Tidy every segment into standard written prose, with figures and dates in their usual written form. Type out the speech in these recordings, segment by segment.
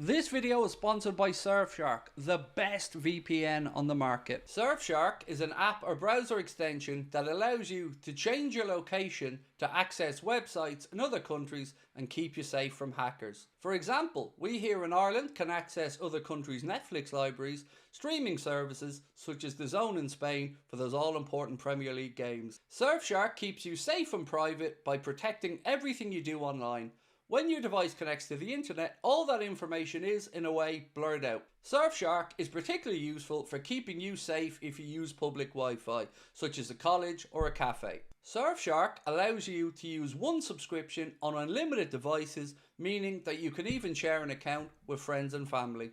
This video is sponsored by Surfshark, the best VPN on the market. Surfshark is an app or browser extension that allows you to change your location to access websites in other countries and keep you safe from hackers. For example, we here in Ireland can access other countries' Netflix libraries, streaming services such as DAZN in Spain for those all-important Premier League games. Surfshark keeps you safe and private by protecting everything you do online. When your device connects to the internet, all that information is, in a way, blurred out. Surfshark is particularly useful for keeping you safe if you use public Wi-Fi, such as a college or a cafe. Surfshark allows you to use one subscription on unlimited devices, meaning that you can even share an account with friends and family.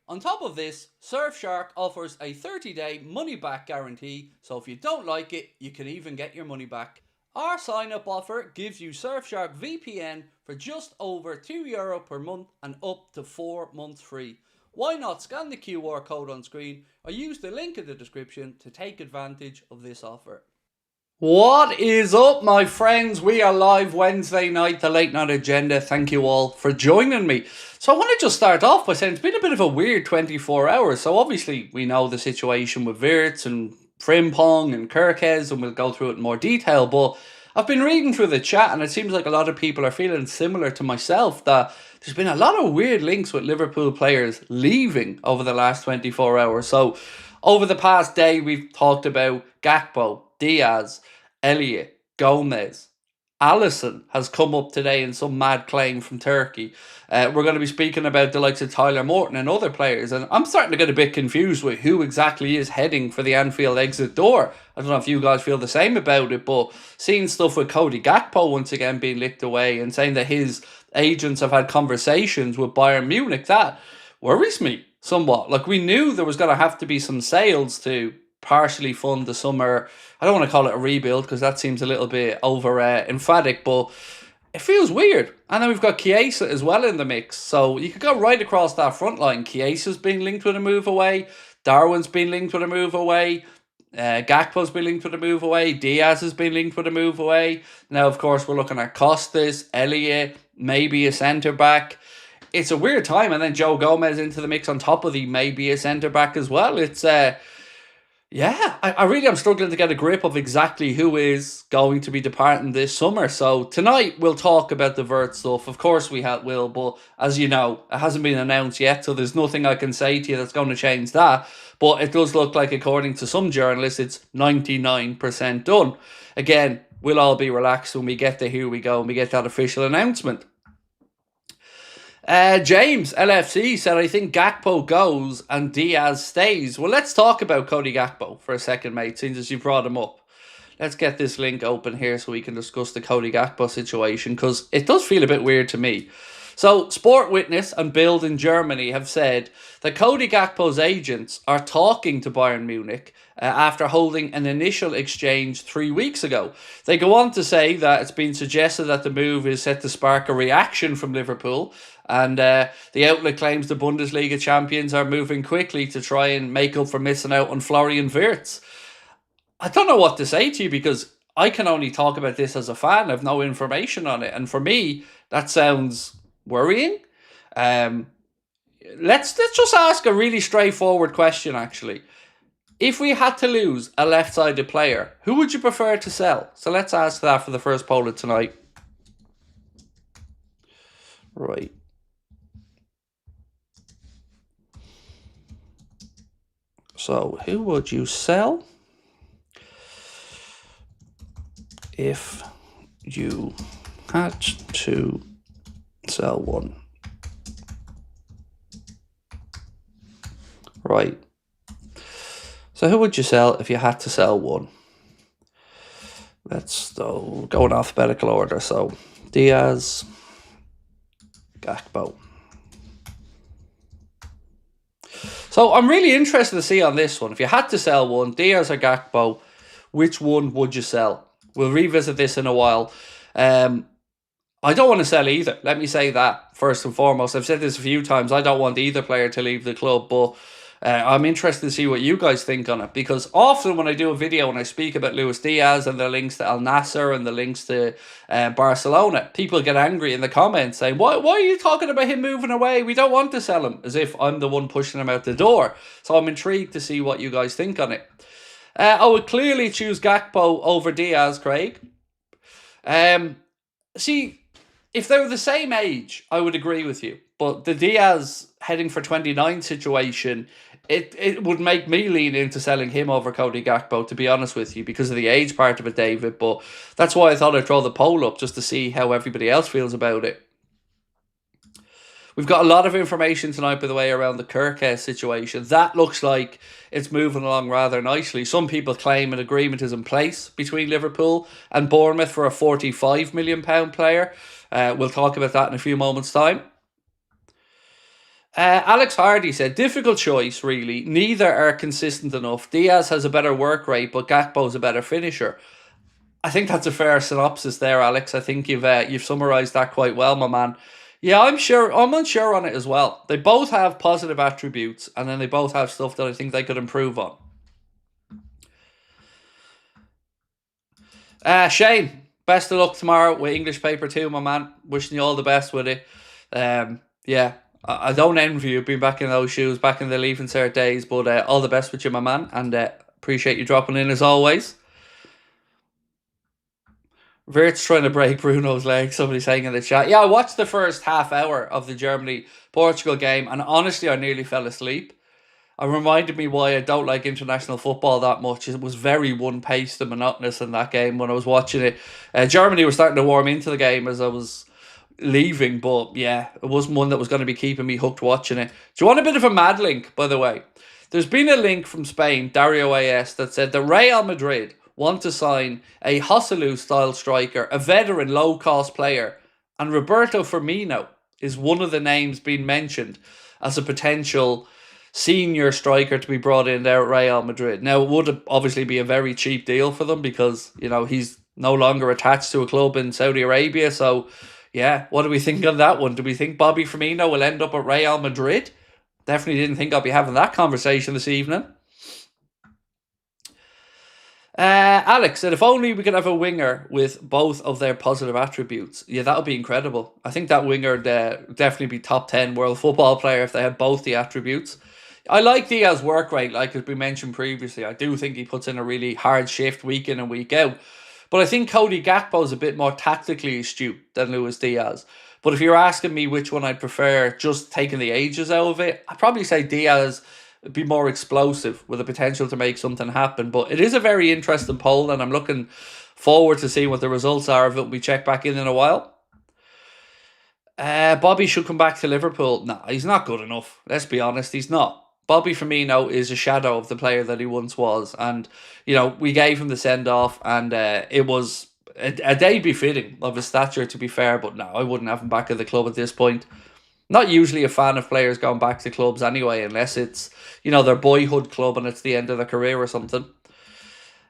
On top of this, Surfshark offers a 30-day money-back guarantee, so if you don't like it, you can even get your money back. Our sign-up offer gives you Surfshark VPN for just over €2 per month and up to 4 months free. Why not scan the QR code on screen or use the link in the description to take advantage of this offer. What is up, my friends? We are live Wednesday night, the late night agenda. Thank you all for joining me. So I want to just start off by saying it's been a bit of a weird 24 hours. So obviously we know the situation with Verts and Firmino and Kerkez, and we'll go through it in more detail, but I've been reading through the chat and it seems like a lot of people are feeling similar to myself, that there's been a lot of weird links with Liverpool players leaving over the last 24 hours. So over the past day we've talked about Gakpo, Diaz, Elliott, Gomez. Alisson has come up today in some mad claim from Turkey. We're going to be speaking about the likes of Tyler Morton and other players, and I'm starting to get a bit confused with who exactly is heading for the Anfield exit door. I don't know if you guys feel the same about it, but seeing stuff with Cody Gakpo once again being licked away and saying that his agents have had conversations with Bayern Munich, that worries me somewhat. Like, we knew there was going to have to be some sales to partially fund the summer. I don't want to call it a rebuild because that seems a little bit over emphatic, but it feels weird. And then we've got Chiesa as well in the mix. So you could go right across that front line. Chiesa's been linked with a move away. Darwin's been linked with a move away. Gakpo's been linked with a move away. Diaz has been linked with a move away. Now, of course, we're looking at Costas, Elliott, maybe a centre-back. It's a weird time. And then Joe Gomez into the mix on top of the maybe a centre-back as well. It's yeah, I really am struggling to get a grip of exactly who is going to be departing this summer. So tonight we'll talk about the Vert stuff. Of course we will, but as you know, it hasn't been announced yet, so there's nothing I can say to you that's going to change that. But it does look like, according to some journalists, it's 99% done. Again, we'll all be relaxed when we get to here we go and we get that official announcement. James LFC said, I think Gakpo goes and Diaz stays. Well, let's talk about Cody Gakpo for a second, mate, since as you brought him up. Let's get this link open here so we can discuss the Cody Gakpo situation, because it does feel a bit weird to me. So, Sport Witness and Bild in Germany have said that Cody Gakpo's agents are talking to Bayern Munich after holding an initial exchange 3 weeks ago. They go on to say that it's been suggested that the move is set to spark a reaction from Liverpool, and the outlet claims the Bundesliga champions are moving quickly to try and make up for missing out on Florian Wirtz. I don't know what to say to you, because I can only talk about this as a fan. I have no information on it, and for me, that sounds worrying. Let's just ask a really straightforward question, actually. If we had to lose a left-sided player, who would you prefer to sell? So let's ask that for the first poll of tonight. Right. So, who would you sell if you had to sell one? Right. So who would you sell if you had to sell one? Let's go in alphabetical order. So Diaz, Gakpo. So I'm really interested to see on this one. If you had to sell one, Diaz or Gakpo, which one would you sell? We'll revisit this in a while. I don't want to sell either. Let me say that first and foremost. I've said this a few times. I don't want either player to leave the club, but I'm interested to see what you guys think on it, because often when I do a video and I speak about Luis Diaz and the links to Al Nassr and the links to Barcelona, people get angry in the comments saying, why are you talking about him moving away? We don't want to sell him, as if I'm the one pushing him out the door. So I'm intrigued to see what you guys think on it. I would clearly choose Gakpo over Diaz, Craig. See, if they were the same age, I would agree with you. But the Diaz heading for 29 situation, it would make me lean into selling him over Cody Gakpo, to be honest with you, because of the age part of it, David. But that's why I thought I'd throw the poll up, just to see how everybody else feels about it. We've got a lot of information tonight, by the way, around the Kerkez situation. That looks like it's moving along rather nicely. Some people claim an agreement is in place between Liverpool and Bournemouth for a £45 million player. We'll talk about that in a few moments' time. Alex Hardy said, difficult choice, really. Neither are consistent enough. Diaz has a better work rate, but Gakpo's a better finisher. I think that's a fair synopsis there, Alex. I think you've summarised that quite well, my man. Yeah, I'm unsure on it as well. They both have positive attributes, and then they both have stuff that I think they could improve on. Shane, best of luck tomorrow with English Paper 2, my man. Wishing you all the best with it. Yeah, I don't envy you being back in those shoes, back in the Leaving Cert days, but all the best with you, my man, and appreciate you dropping in as always. Verts trying to break Bruno's leg, somebody's saying in the chat. Yeah, I watched the first half hour of the Germany-Portugal game, and honestly, I nearly fell asleep. It reminded me why I don't like international football that much. It was very one-paced and monotonous in that game when I was watching it. Germany was starting to warm into the game as I was leaving, but yeah, it wasn't one that was going to be keeping me hooked watching it. Do you want a bit of a mad link, by the way? There's been a link from Spain, Dario AS, that said the Real Madrid want to sign a Joselu-style striker, a veteran low-cost player, and Roberto Firmino is one of the names being mentioned as a potential senior striker to be brought in there at Real Madrid. Now, it would obviously be a very cheap deal for them because, you know, he's no longer attached to a club in Saudi Arabia. So, yeah, what do we think on that one? Do we think Bobby Firmino will end up at Real Madrid? Definitely didn't think I'd be having that conversation this evening. Alex said, if only we could have a winger with both of their positive attributes. Yeah, that would be incredible. I think that winger would definitely be top 10 world football player if they had both the attributes. I like Diaz's work rate, like as we mentioned previously. I do think he puts in a really hard shift week in and week out. But I think Cody Gakpo is a bit more tactically astute than Luis Diaz. But if you're asking me which one I'd prefer, just taking the ages out of it, I'd probably say Diaz be more explosive with the potential to make something happen. But it is a very interesting poll, and I'm looking forward to seeing what the results are of it when we check back in a while. Bobby should come back to Liverpool. No, he's not good enough. Let's be honest, he's not. Bobby Firmino is a shadow of the player that he once was. And, you know, we gave him the send-off, and it was a day befitting of his stature, to be fair. But no, I wouldn't have him back at the club at this point. Not usually a fan of players going back to clubs anyway, unless it's, you know, their boyhood club and it's the end of their career or something.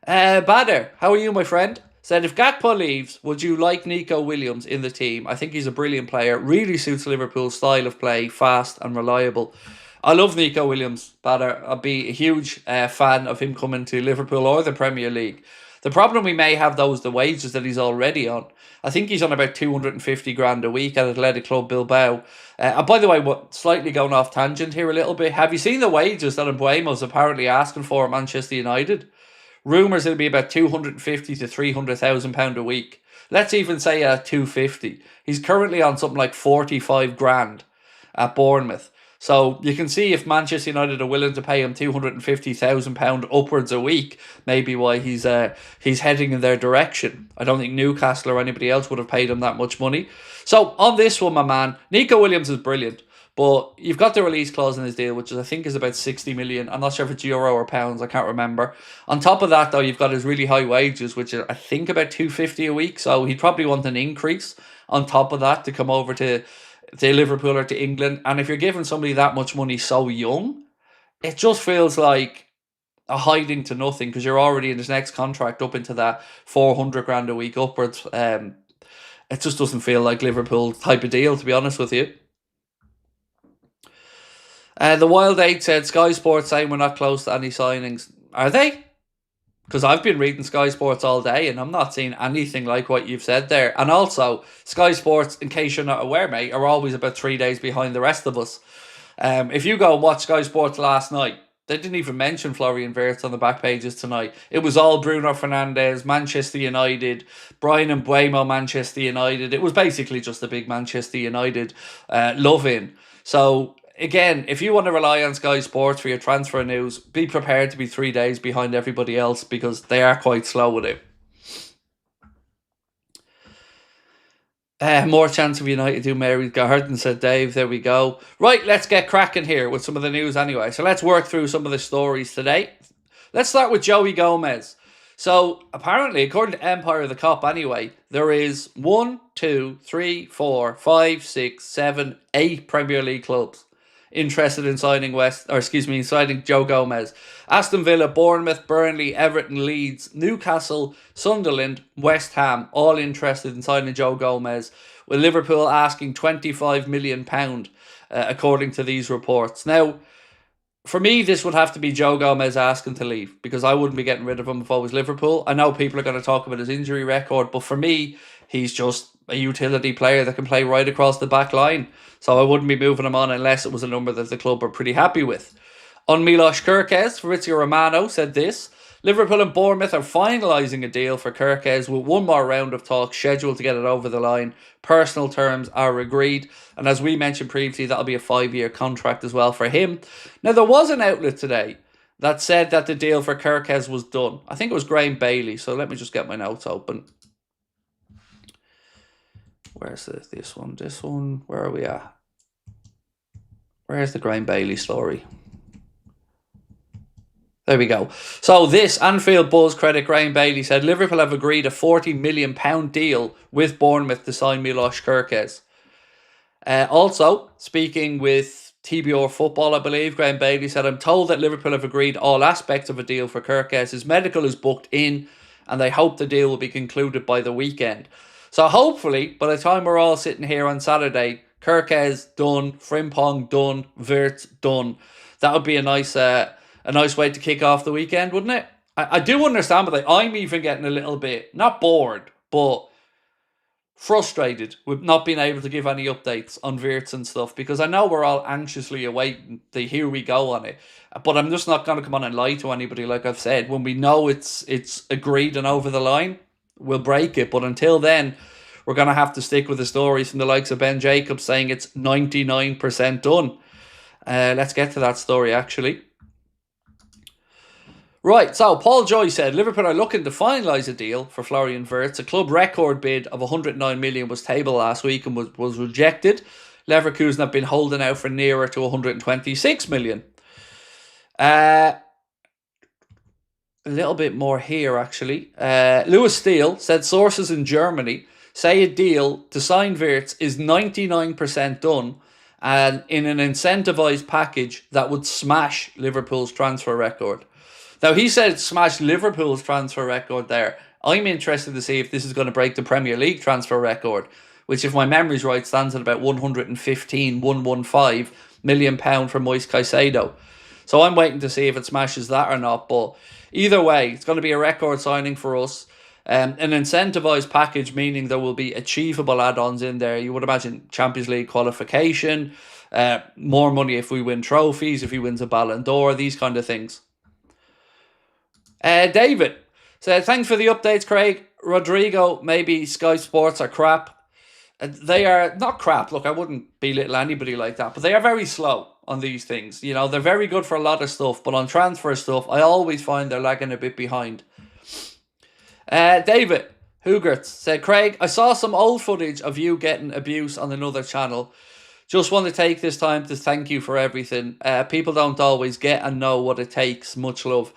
Bader, how are you, my friend? Said, if Gakpo leaves, would you like Nico Williams in the team? I think he's a brilliant player. Really suits Liverpool's style of play, fast and reliable. I love Nico Williams, Bader. I'd be a huge fan of him coming to Liverpool or the Premier League. The problem we may have, though, is the wages that he's already on. I think he's on about 250 grand a week at Athletic Club Bilbao. By the way, slightly going off tangent here a little bit. Have you seen the wages that Mbuemo's apparently asking for at Manchester United? Rumours it'll be about 250 to 300,000 pound a week. Let's even say 250. He's currently on something like 45 grand at Bournemouth. So you can see if Manchester United are willing to pay him £250,000 upwards a week, maybe why he's heading in their direction. I don't think Newcastle or anybody else would have paid him that much money. So on this one, my man, Nico Williams is brilliant. But you've got the release clause in his deal, which I think is about 60 million. I'm not sure if it's euro or pounds. I can't remember. On top of that, though, you've got his really high wages, which are, I think, about 250 a week. So he'd probably want an increase on top of that to come over to Liverpool or to England. And if you're giving somebody that much money so young, it just feels like a hiding to nothing because you're already in his next contract up into that 400 grand a week upwards. It just doesn't feel like Liverpool type of deal, to be honest with you. The Wild 8 said Sky Sports saying we're not close to any signings. Are they? Because I've been reading Sky Sports all day and I'm not seeing anything like what you've said there. And also, Sky Sports, in case you're not aware, mate, are always about 3 days behind the rest of us. If you go and watch Sky Sports last night, they didn't even mention Florian Wirtz on the back pages tonight. It was all Bruno Fernandes, Manchester United, Brian and Buemo, Manchester United. It was basically just a big Manchester United love-in. So, again, if you want to rely on Sky Sports for your transfer news, be prepared to be 3 days behind everybody else because they are quite slow with it. More chance of United do Mary's Garden, said Dave. There we go. Right, let's get cracking here with some of the news anyway. So let's work through some of the stories today. Let's start with Joey Gomez. So apparently, according to Empire of the Cop anyway, there is 1, 2, 3, 4, 5, 6, 7, 8 Premier League clubs interested in signing signing Joe Gomez. Aston Villa, Bournemouth, Burnley, Everton, Leeds, Newcastle, Sunderland, West Ham, all interested in signing Joe Gomez, with Liverpool asking £25 million, according to these reports. Now, for me, this would have to be Joe Gomez asking to leave, because I wouldn't be getting rid of him if I was Liverpool. I know people are going to talk about his injury record, but for me, he's just a utility player that can play right across the back line. So I wouldn't be moving him on unless it was a number that the club were pretty happy with. On Milos Kerkez, Fabrizio Romano said this: Liverpool and Bournemouth are finalising a deal for Kerkez with one more round of talks scheduled to get it over the line. Personal terms are agreed. And as we mentioned previously, that'll be a 5-year contract as well for him. Now, there was an outlet today that said that the deal for Kerkez was done. I think it was Graham Bailey. So let me just get my notes open. Where's this one? This one? Where are we at? Where's the Graham Bailey story? There we go. So this Anfield Buzz credit Graham Bailey said Liverpool have agreed a £40 million deal with Bournemouth to sign Milos Kerkez. Also, speaking with TBR Football, I believe, Graham Bailey said, I'm told that Liverpool have agreed all aspects of a deal for Kerkez. His medical is booked in and they hope the deal will be concluded by the weekend. So hopefully, by the time we're all sitting here on Saturday, Kerkez done, Frimpong done, Wirtz done. That would be a nice way to kick off the weekend, wouldn't it? I do understand, but I'm even getting a little bit, not bored, but frustrated with not being able to give any updates on Wirtz and stuff, because I know we're all anxiously awaiting the here we go on it. But I'm just not going to come on and lie to anybody, like I've said. When we know it's agreed and over the line, we'll break it. But until then, we're going to have to stick with the stories from the likes of Ben Jacobs saying it's 99% done. Let's get to that story, actually. Right, so Paul Joy said Liverpool are looking to finalise a deal for Florian Wirtz. A club record bid of 109 million was tabled last week and was rejected. Leverkusen have been holding out for nearer to 126 million. A little bit more here, actually. Lewis Steele said sources in Germany say a deal to sign Wirtz is 99% done and in an incentivised package that would smash Liverpool's transfer record. Now, he said smash Liverpool's transfer record there. I'm interested to see if this is going to break the Premier League transfer record, which, if my memory's right, stands at about 115 million pound for Moise Caicedo. So I'm waiting to see if it smashes that or not. But either way, it's going to be a record signing for us. An incentivised package, meaning there will be achievable add-ons in there. You would imagine Champions League qualification, more money if we win trophies, if he wins a Ballon d'Or, these kind of things. David said, thanks for the updates, Craig. Rodrigo, maybe Sky Sports are crap. They are not crap. Look, I wouldn't belittle anybody like that, but they are very slow on these things. You know, they're very good for a lot of stuff, but on transfer stuff, I always find they're lagging a bit behind. David Hugerts said, Craig, I saw some old footage of you getting abuse on another channel. Just want to take this time to thank you for everything. People don't always get and know what it takes. Much love.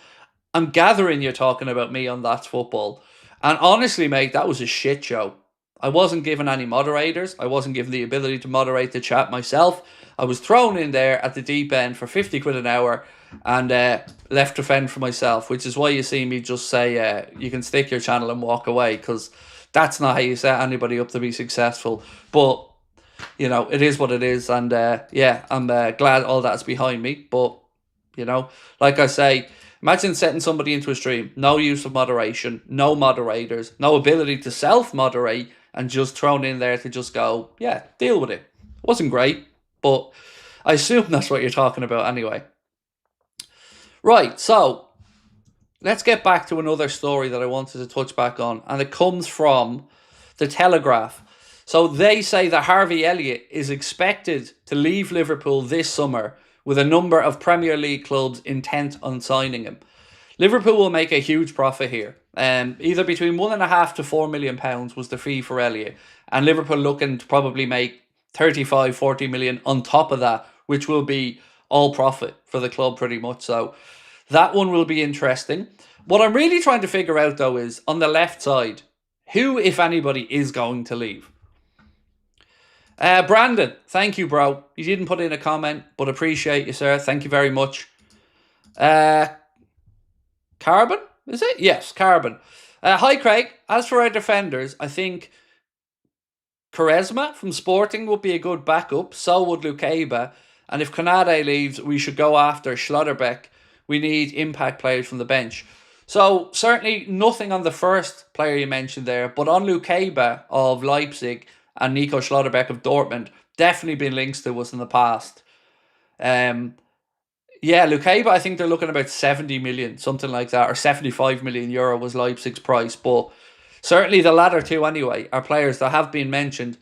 I'm gathering you're talking about me on That's Football. And honestly, mate, that was a shit show. I wasn't given any moderators. I wasn't given the ability to moderate the chat myself. I was thrown in there at the deep end for 50 quid an hour and left to fend for myself, which is why you see me just say, you can stick your channel and walk away, because that's not how you set anybody up to be successful. But you know, it is what it is. And yeah, I'm glad all that's behind me. But, you know, like I say, imagine setting somebody into a stream, no use of moderation, no moderators, no ability to self-moderate, and just thrown in there to just go, yeah, deal with it. Wasn't great, but I assume that's what you're talking about anyway. Right, so let's get back to another story that I wanted to touch back on, and it comes from the Telegraph. So they say that Harvey Elliott is expected to leave Liverpool this summer with a number of Premier League clubs intent on signing him. Liverpool will make a huge profit here. Either between £1.5 to £4 million was the fee for Elliott, and Liverpool looking to probably make 35-40 million on top of that, which will be all profit for the club pretty much. So that one will be interesting. What I'm really trying to figure out though is on the left side, who, if anybody, is going to leave? Brandon, thank you, bro. You didn't put in a comment, but appreciate you, sir. Thank you very much. Carbon, is it? Yes, Carbon. Hi, Craig. As for our defenders, I think Quaresma from Sporting would be a good backup. So would Lukeba. And if Konate leaves, we should go after Schlotterbeck. We need impact players from the bench. So certainly nothing on the first player you mentioned there, but on Lukeba of Leipzig and Nico Schlotterbeck of Dortmund, definitely been links to us in the past. Yeah, Lukeba, I think they're looking about 70 million, something like that, or 75 million euro was Leipzig's price. But certainly the latter two anyway are players that have been mentioned.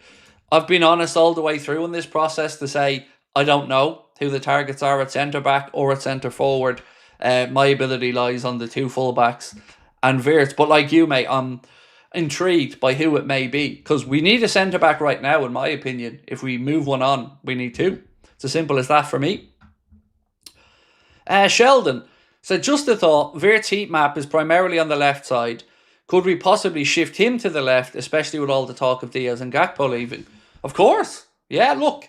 I've been honest all the way through in this process to say I don't know who the targets are at centre-back or at centre-forward. My ability lies on the two full-backs and Wirtz. But like you, mate, I'm intrigued by who it may be, because we need a centre-back right now, in my opinion. If we move one on, we need two. It's as simple as that for me. Sheldon said, just a thought, Wirtz heat map is primarily on the left side. Could we possibly shift him to the left, especially with all the talk of Diaz and Gakpo leaving? Of course. Yeah, look,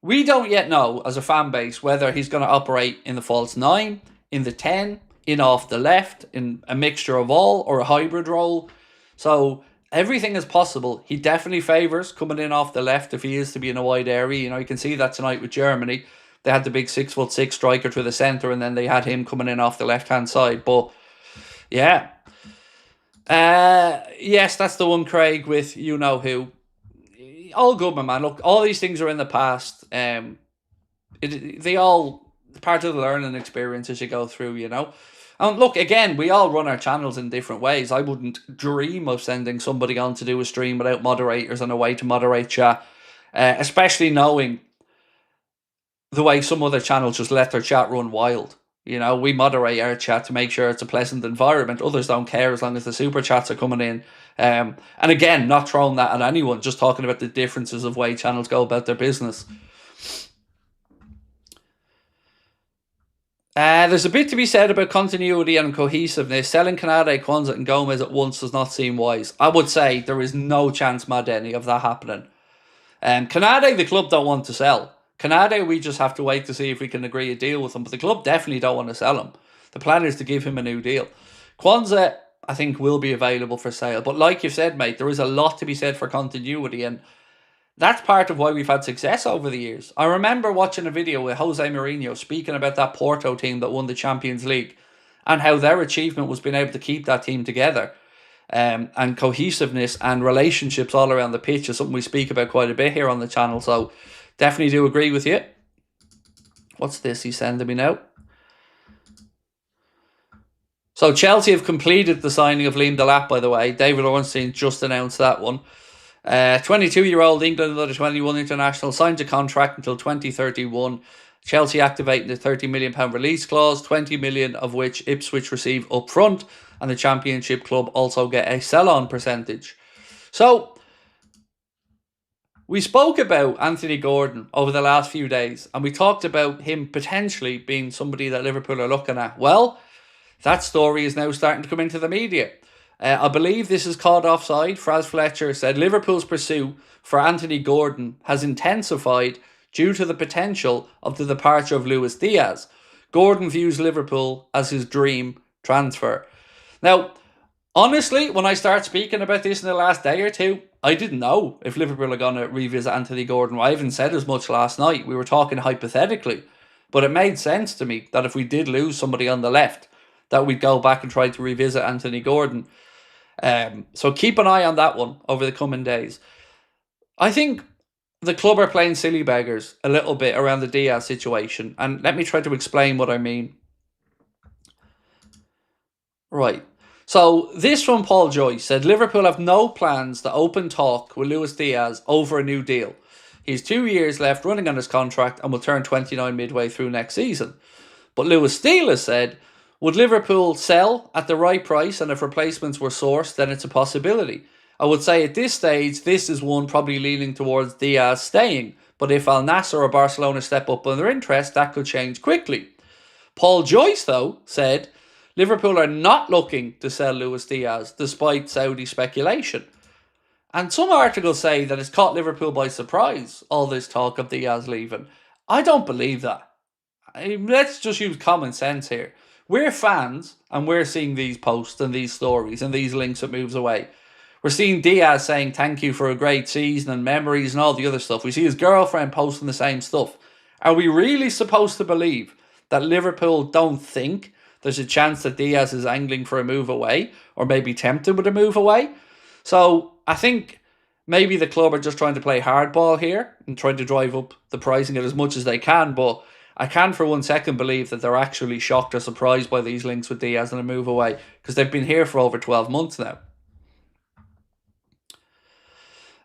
we don't yet know as a fan base whether he's going to operate in the false 9, in the 10, in off the left, in a mixture of all, or a hybrid role. So everything is possible. He definitely favours coming in off the left if he is to be in a wide area. You know, you can see that tonight with Germany. They had the big 6'6" striker to the centre, and then they had him coming in off the left-hand side. But, yeah. Yes, that's the one, Craig, with you-know-who. All good, my man. Look, all these things are in the past. They all part of the learning experience as you go through, you know. And look, again, we all run our channels in different ways. I wouldn't dream of sending somebody on to do a stream without moderators and a way to moderate chat, especially knowing the way some other channels just let their chat run wild. You know, we moderate our chat to make sure it's a pleasant environment. Others don't care as long as the super chats are coming in. And again, not throwing that at anyone, just talking about the differences of way channels go about their business. There's a bit to be said about continuity and cohesiveness. Selling Konate, Kwanzaa and Gomez at once does not seem wise. I would say there is no chance, Madeni, of that happening. Konate, the club don't want to sell. Konate, we just have to wait to see if we can agree a deal with him. But the club definitely don't want to sell him. The plan is to give him a new deal. Kwanzaa, I think, will be available for sale. But like you said, mate, there is a lot to be said for continuity. And that's part of why we've had success over the years. I remember watching a video with Jose Mourinho speaking about that Porto team that won the Champions League and how their achievement was being able to keep that team together. And cohesiveness and relationships all around the pitch is something we speak about quite a bit here on the channel. So definitely do agree with you. What's this he's sending me now? So Chelsea have completed the signing of Liam Delap, by the way. David Ornstein just announced that one. 22-year-old England under-21 international signs a contract until 2031. Chelsea activating the £30 million release clause, 20 million of which Ipswich receive up front, and the Championship club also get a sell-on percentage. So we spoke about Anthony Gordon over the last few days, and we talked about him potentially being somebody that Liverpool are looking at. Well, that story is now starting to come into the media. I believe this is called offside. Fraz Fletcher said Liverpool's pursuit for Anthony Gordon has intensified due to the potential of the departure of Luis Diaz. Gordon views Liverpool as his dream transfer. Now, Honestly, when I start speaking about this in the last day or two, I didn't know if Liverpool are going to revisit Anthony Gordon. I even said as much last night. We were talking hypothetically. But it made sense to me that if we did lose somebody on the left, that we'd go back and try to revisit Anthony Gordon. So keep an eye on that one over the coming days. I think the club are playing silly beggars a little bit around the Diaz situation. And let me try to explain what I mean. Right. So this from Paul Joyce said Liverpool have no plans to open talk with Luis Diaz over a new deal. He's 2 years left running on his contract and will turn 29 midway through next season. But Lewis Steele has said, would Liverpool sell at the right price, and if replacements were sourced, then it's a possibility. I would say at this stage, this is one probably leaning towards Diaz staying. But if Al Nassr or Barcelona step up on their interest, that could change quickly. Paul Joyce, though, said Liverpool are not looking to sell Luis Diaz, despite Saudi speculation. And some articles say that it's caught Liverpool by surprise, all this talk of Diaz leaving. I don't believe that. Let's just use common sense here. We're fans, and we're seeing these posts and these stories and these links that moves away. We're seeing Diaz saying thank you for a great season and memories and all the other stuff. We see his girlfriend posting the same stuff. Are we really supposed to believe that Liverpool don't think there's a chance that Diaz is angling for a move away, or maybe tempted with a move away? So I think maybe the club are just trying to play hardball here and trying to drive up the pricing as much as they can. But I can't for 1 second believe that they're actually shocked or surprised by these links with Diaz and a move away, because they've been here for over 12 months now.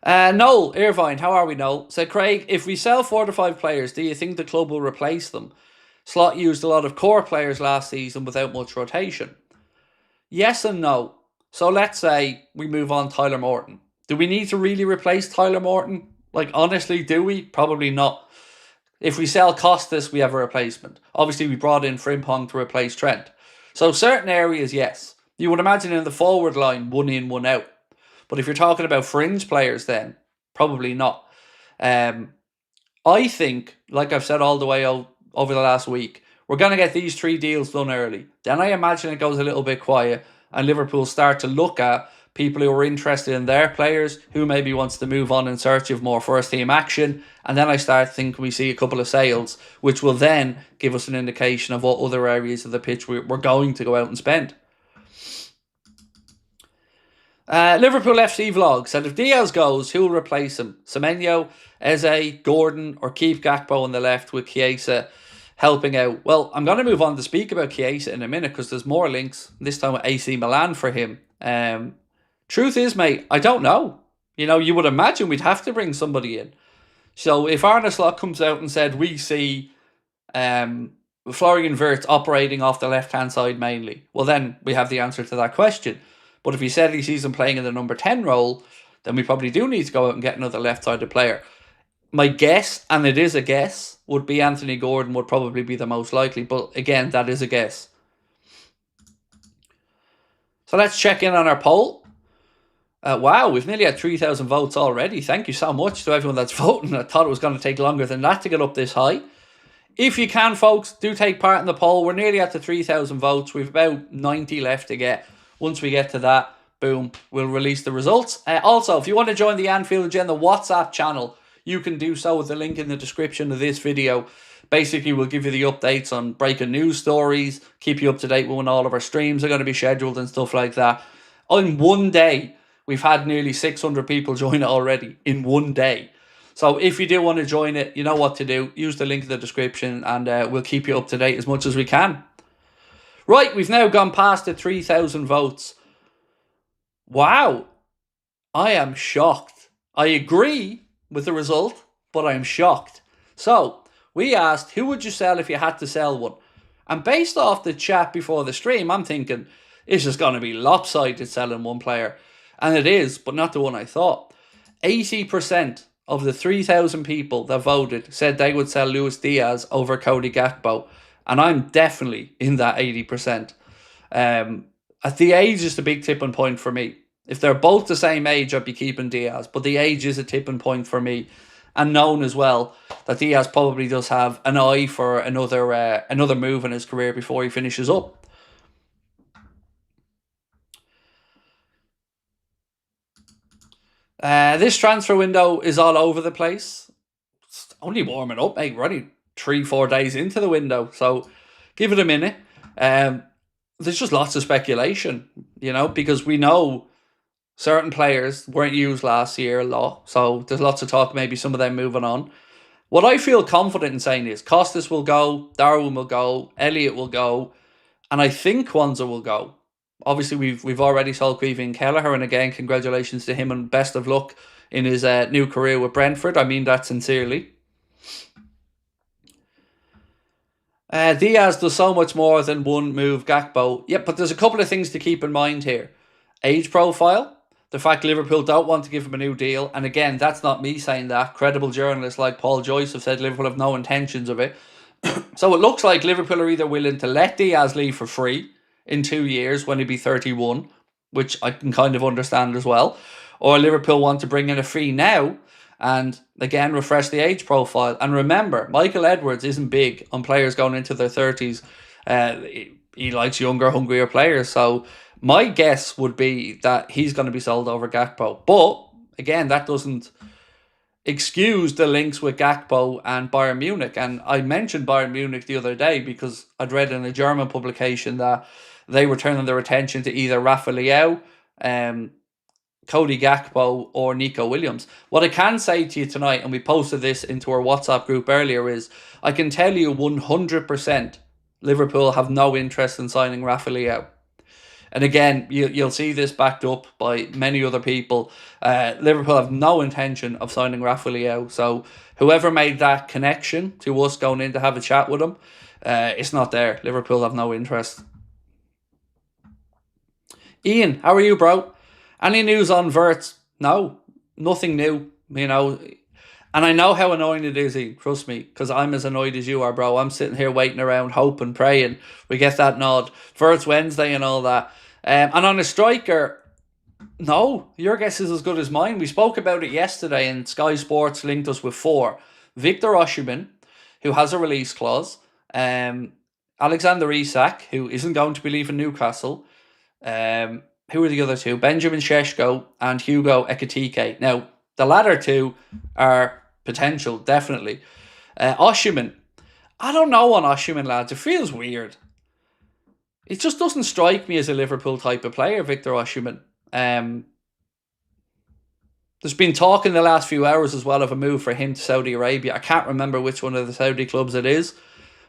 Noel Irvine, how are we, Noel? Said Craig, if we sell 4 to 5 players, do you think the club will replace them? Slot used a lot of core players last season without much rotation. Yes and no. So let's say we move on Tyler Morton. Do we need to really replace Tyler Morton? Like, honestly, do we? Probably not. If we sell Costas, we have a replacement. Obviously, we brought in Frimpong to replace Trent. So certain areas, yes. You would imagine in the forward line, 1 in, 1 out. But if you're talking about fringe players, then probably not. I think, like I've said all the way over the last week, we're going to get these 3 deals done early. Then I imagine it goes a little bit quiet and Liverpool start to look at people who are interested in their players, who maybe wants to move on in search of more first team action. And then I start thinking we see a couple of sales, which will then give us an indication of what other areas of the pitch we're going to go out and spend. Liverpool FC Vlog said if Diaz goes, who will replace him? Semenyo, Eze, Gordon, or keep Gakpo on the left with Chiesa helping out? Well, I'm going to move on to speak about Chiesa in a minute because there's more links, this time with AC Milan for him. Truth is, mate, I don't know. You know, you would imagine we'd have to bring somebody in. So if Arne Slot comes out and said we see Florian Wirtz operating off the left-hand side mainly, well then we have the answer to that question. But if he said he sees him playing in the number 10 role, then we probably do need to go out and get another left-sided player. My guess, and it is a guess, would be Anthony Gordon would probably be the most likely. But again, that is a guess. So let's check in on our poll. Wow, we've nearly had 3,000 votes already. Thank you so much to everyone that's voting. I thought it was going to take longer than that to get up this high. If you can, folks, do take part in the poll. We're nearly at the 3,000 votes. We've about 90 left to get. Once we get to that, boom, we'll release the results. Also, if you want to join the Anfield Agenda WhatsApp channel, you can do so with the link in the description of this video. Basically, we'll give you the updates on breaking news stories, keep you up to date with when all of our streams are going to be scheduled and stuff like that. On one day, we've had nearly 600 people join it already in one day. So if you do want to join it, you know what to do. Use the link in the description and we'll keep you up to date as much as we can. Right, we've now gone past the 3,000 votes. Wow. I am shocked. I agree with the result, but I'm shocked. So, we asked, who would you sell if you had to sell one? And based off the chat before the stream, I'm thinking, it's just going to be lopsided selling one player. And it is, but not the one I thought. 80% of the 3,000 people that voted said they would sell Luis Diaz over Cody Gakpo. And I'm definitely in that 80%. At the age is the big tipping point for me. If they're both the same age, I'd be keeping Diaz. But the age is a tipping point for me. And known as well that Diaz probably does have an eye for another move in his career before he finishes up. This transfer window is all over the place. It's only warming up, mate. We're only 3-4 days into the window, so give it a minute. There's just lots of speculation, because we know certain players weren't used last year a lot, so there's lots of talk, maybe some of them moving on. What I feel confident in saying is Costas will go, Darwin will go, Elliott will go, and I think Kwanzaa will go. Obviously, we've already sold Queevy and Kelleher, and again, congratulations to him and best of luck in his new career with Brentford. I mean that sincerely. Diaz does so much more than one move, Gakpo. Yep, but there's a couple of things to keep in mind here. Age profile. The fact Liverpool don't want to give him a new deal. And again, that's not me saying that. Credible journalists like Paul Joyce have said Liverpool have no intentions of it. So it looks like Liverpool are either willing to let Diaz leave for free in 2 years when he'd be 31, which I can kind of understand as well, or Liverpool want to bring in a fee now and again refresh the age profile. And remember, Michael Edwards isn't big on players going into their 30s. He likes younger, hungrier players. So my guess would be that he's going to be sold over Gakpo. But again, that doesn't excuse the links with Gakpo and Bayern Munich. And I mentioned Bayern Munich the other day because I'd read in a German publication that they were turning their attention to either Rafa Leao, Cody Gakpo, or Nico Williams. What I can say to you tonight, and we posted this into our WhatsApp group earlier, is I can tell you 100% Liverpool have no interest in signing Rafa Leao. And again, you'll see this backed up by many other people. Liverpool have no intention of signing Rafa Leao. So whoever made that connection to us going in to have a chat with him, it's not there. Liverpool have no interest. Ian, how are you, bro? Any news on Verts? No, nothing new, And I know how annoying it is, Ian, trust me, because I'm as annoyed as you are, bro. I'm sitting here waiting around, hoping, praying we get that nod. Verts Wednesday and all that. And on a striker, no, your guess is as good as mine. We spoke about it yesterday and Sky Sports linked us with 4. Victor Osimhen, who has a release clause. Alexander Isak, who isn't going to be leaving Newcastle. Who are the other 2? Benjamin Šeško and Hugo Ekitike. Now, the latter 2 are potential, definitely. Osimhen. I don't know on Osimhen, lads. It feels weird. It just doesn't strike me as a Liverpool type of player, Victor Osimhen. There's been talk in the last few hours as well of a move for him to Saudi Arabia. I can't remember which one of the Saudi clubs it is,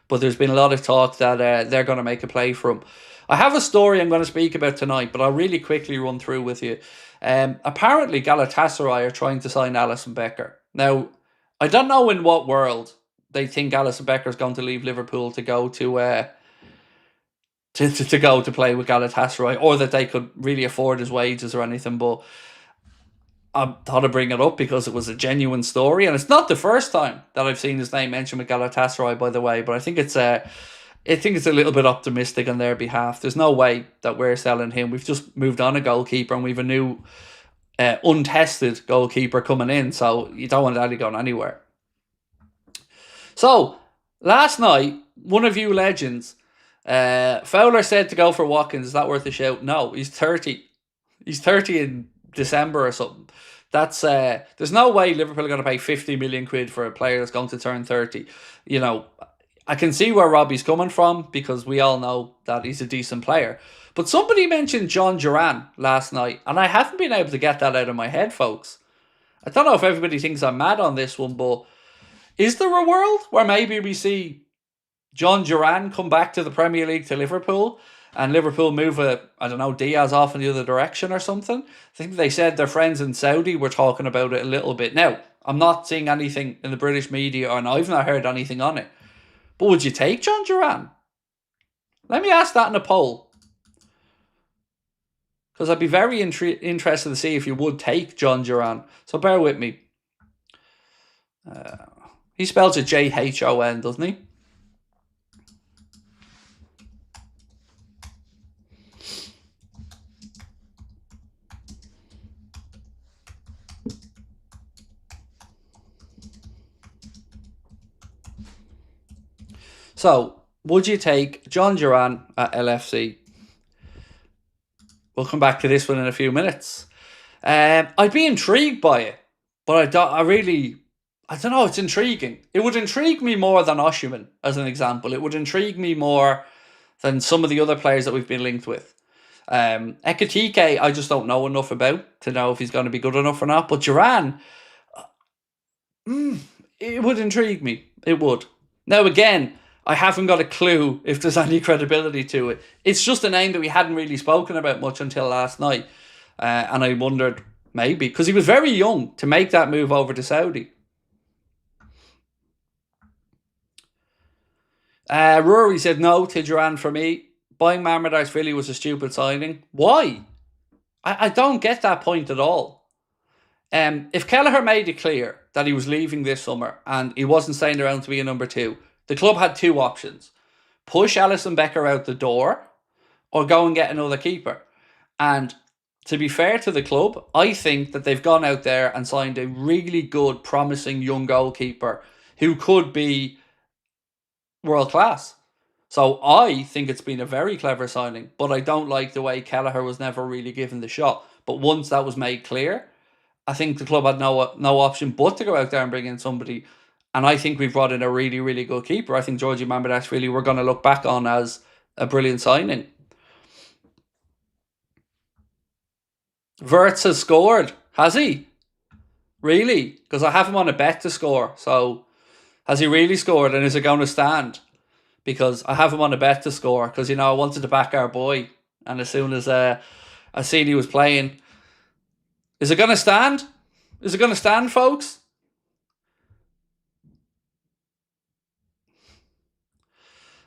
but there's been a lot of talk that they're going to make a play for him. I have a story I'm going to speak about tonight, but I'll really quickly run through with you. Apparently, Galatasaray are trying to sign Alisson Becker. Now, I don't know in what world they think Alisson Becker is going to leave Liverpool to go to go to play with Galatasaray, or that they could really afford his wages or anything. But I thought I'd bring it up because it was a genuine story, and it's not the first time that I've seen his name mentioned with Galatasaray, by the way. But I think it's a little bit optimistic on their behalf. There's no way that we're selling him. We've just moved on a goalkeeper, and we've a new untested goalkeeper coming in, so you don't want that going anywhere. So, last night, one of you legends, Fowler said to go for Watkins. Is that worth a shout? No, he's 30. He's 30 in December or something. That's there's no way Liverpool are going to pay 50 million quid for a player that's going to turn 30. I can see where Robbie's coming from because we all know that he's a decent player. But somebody mentioned John Duran last night, and I haven't been able to get that out of my head, folks. I don't know if everybody thinks I'm mad on this one, but is there a world where maybe we see John Duran come back to the Premier League to Liverpool and Liverpool move Diaz off in the other direction or something? I think they said their friends in Saudi were talking about it a little bit. Now, I'm not seeing anything in the British media, and I've not heard anything on it. But would you take John Duran? Let me ask that in a poll. Because I'd be very interested to see if you would take John Duran. So bear with me. He spells it Jhon, doesn't he? So, would you take John Duran at LFC? We'll come back to this one in a few minutes. I'd be intrigued by it, but I don't know, it's intriguing. It would intrigue me more than Osimhen, as an example. It would intrigue me more than some of the other players that we've been linked with. Ekitike, I just don't know enough about to know if he's going to be good enough or not. But Duran, it would intrigue me. It would. Now, again, I haven't got a clue if there's any credibility to it. It's just a name that we hadn't really spoken about much until last night. And I wondered, maybe, because he was very young to make that move over to Saudi. Rory said no to Duran for me. Buying Marmadarishvili was a stupid signing. Why? I don't get that point at all. If Kelleher made it clear that he was leaving this summer and he wasn't staying around to be a number 2, the club had 2 options. Push Alisson Becker out the door or go and get another keeper. And to be fair to the club, I think that they've gone out there and signed a really good, promising young goalkeeper who could be world class. So I think it's been a very clever signing, but I don't like the way Kelleher was never really given the shot. But once that was made clear, I think the club had no option but to go out there and bring in somebody. And I think we've brought in a really, really good keeper. I think Georgie Mamardashvili we're going to look back on as a brilliant signing. Verts has scored. Has he? Really? Because I have him on a bet to score. So has he really scored, and is it going to stand? Because I have him on a bet to score. Because, I wanted to back our boy. And as soon as I seen he was playing... Is it going to stand? Is it going to stand, folks?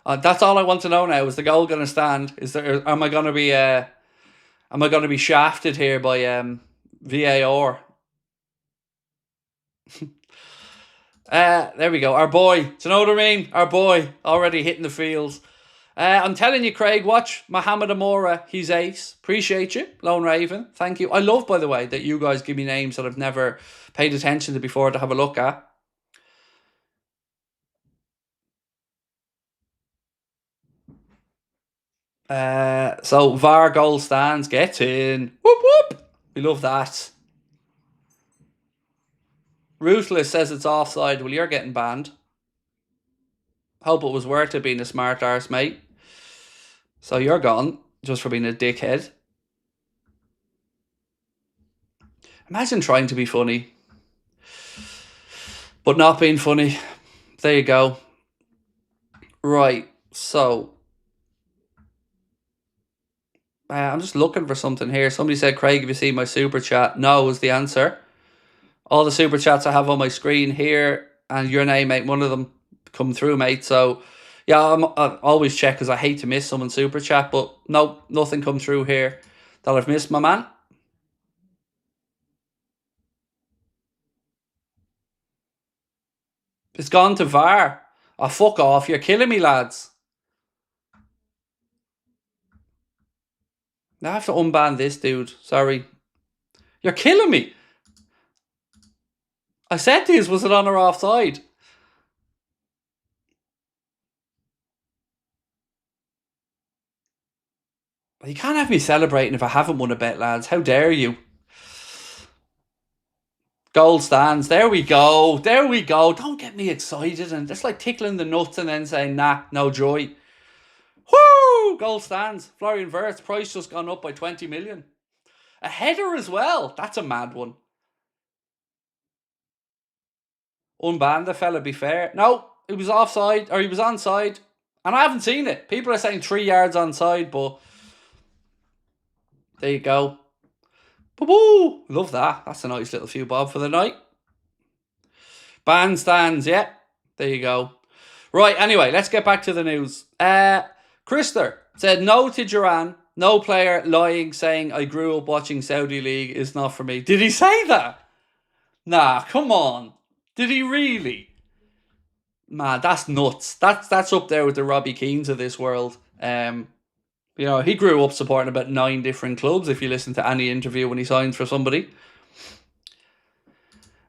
That's all I want to know now. Is the goal going to stand? Am I going to be shafted here by VAR? There we go. Our boy. Do you know what I mean? Our boy already hitting the fields. I'm telling you, Craig, watch Mohamed Amora. He's ace. Appreciate you, Lone Raven. Thank you. I love, by the way, that you guys give me names that I've never paid attention to before to have a look at. So VAR goal stands. Get in. Whoop whoop. We love that. Ruthless says it's offside. Well, you're getting banned. Hope it was worth it being a smart arse, mate. So you're gone just for being a dickhead. Imagine trying to be funny, but not being funny. There you go. Right, so... I'm just looking for something here. Somebody said, Craig, have you seen my super chat? No is the answer. All the super chats I have on my screen here, and your name ain't one of them come through, mate. So, yeah, I always check because I hate to miss someone's super chat, but no, nothing come through here that I've missed, my man. It's gone to VAR. Oh, fuck off. You're killing me, lads. Now I have to unban this dude. Sorry. You're killing me. I said this, was it on or offside? You can't have me celebrating if I haven't won a bet, lads. How dare you? Goal stands. There we go. There we go. Don't get me excited and just like tickling the nuts and then saying, nah, no joy. Woo! Goal stands. Florian Wirtz, price just gone up by 20 million. A header as well. That's a mad one. Unbanned the fella, be fair. No, it was offside, or he was onside. And I haven't seen it. People are saying 3 yards onside, but there you go. Boo-boo! Love that. That's a nice little few bob for the night. Bandstands, yeah. There you go. Right, anyway, let's get back to the news. Krister said no to Duran. No player lying saying I grew up watching Saudi League is not for me. Did he say that? Nah, come on. Did he really? Man, that's nuts. That's up there with the Robbie Keanes of this world. He grew up supporting about 9 different clubs if you listen to any interview when he signs for somebody.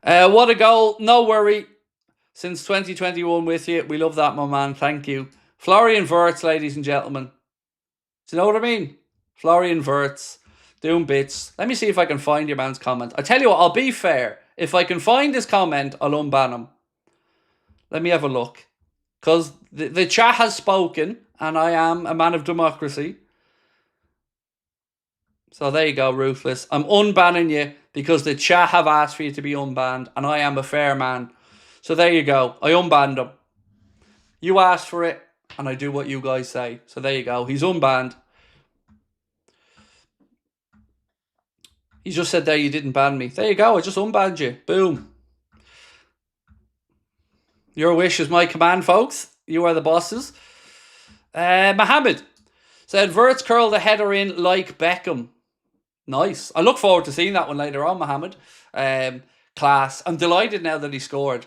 What a goal. No worry. Since 2021 with you. We love that, my man. Thank you. Florian Wirtz, ladies and gentlemen. Do you know what I mean? Florian Wirtz. doing bits. Let me see if I can find your man's comment. I tell you what, I'll be fair. If I can find his comment, I'll unban him. Let me have a look. Because the chat has spoken, and I am a man of democracy. So there you go, Ruthless. I'm unbanning you because the chat have asked for you to be unbanned, and I am a fair man. So there you go. I unbanned him. You asked for it, and I do what you guys say. So there you go. He's unbanned. He just said there you didn't ban me. There you go. I just unbanned you. Boom. Your wish is my command, folks. You are the bosses. Mohammed said, Verts curled the header in like Beckham. Nice. I look forward to seeing that one later on, Mohammed. Class. I'm delighted now that he scored.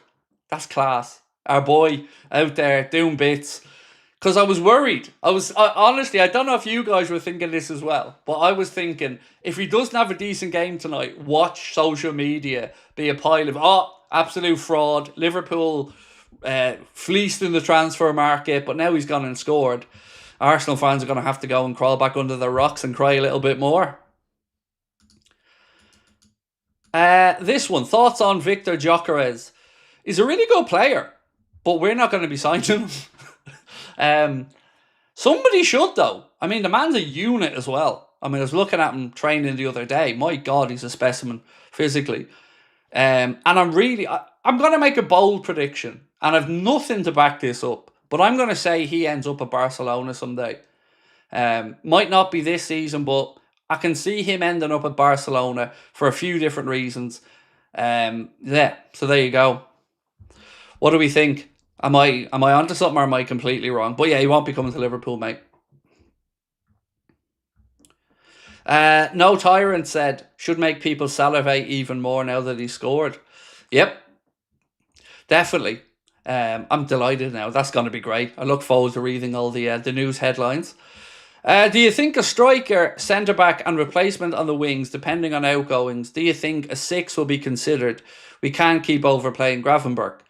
That's class. Our boy out there doing bits. Because I was worried. Honestly, I don't know if you guys were thinking this as well, but I was thinking, if he doesn't have a decent game tonight, watch social media be a pile of, absolute fraud. Liverpool fleeced in the transfer market, but now he's gone and scored. Arsenal fans are going to have to go and crawl back under their rocks and cry a little bit more. This one, thoughts on Victor Gyokeres. He's a really good player, but we're not going to be signing him. Somebody should, though. I mean, the man's a unit as well. I mean, I was looking at him training the other day. My God, he's a specimen physically. And I'm going to make a bold prediction, and I've nothing to back this up, but I'm going to say he ends up at Barcelona someday. Might not be this season, but I can see him ending up at Barcelona for a few different reasons. Yeah, so there you go. What do we think? Am I onto something, or am I completely wrong? But yeah, he won't be coming to Liverpool, mate. No Tyrant said, should make people salivate even more now that he scored. Yep, definitely. I'm delighted now. That's going to be great. I look forward to reading all the news headlines. Do you think a striker, centre-back and replacement on the wings, depending on outgoings, do you think a 6 will be considered? We can't keep overplaying Gravenberch.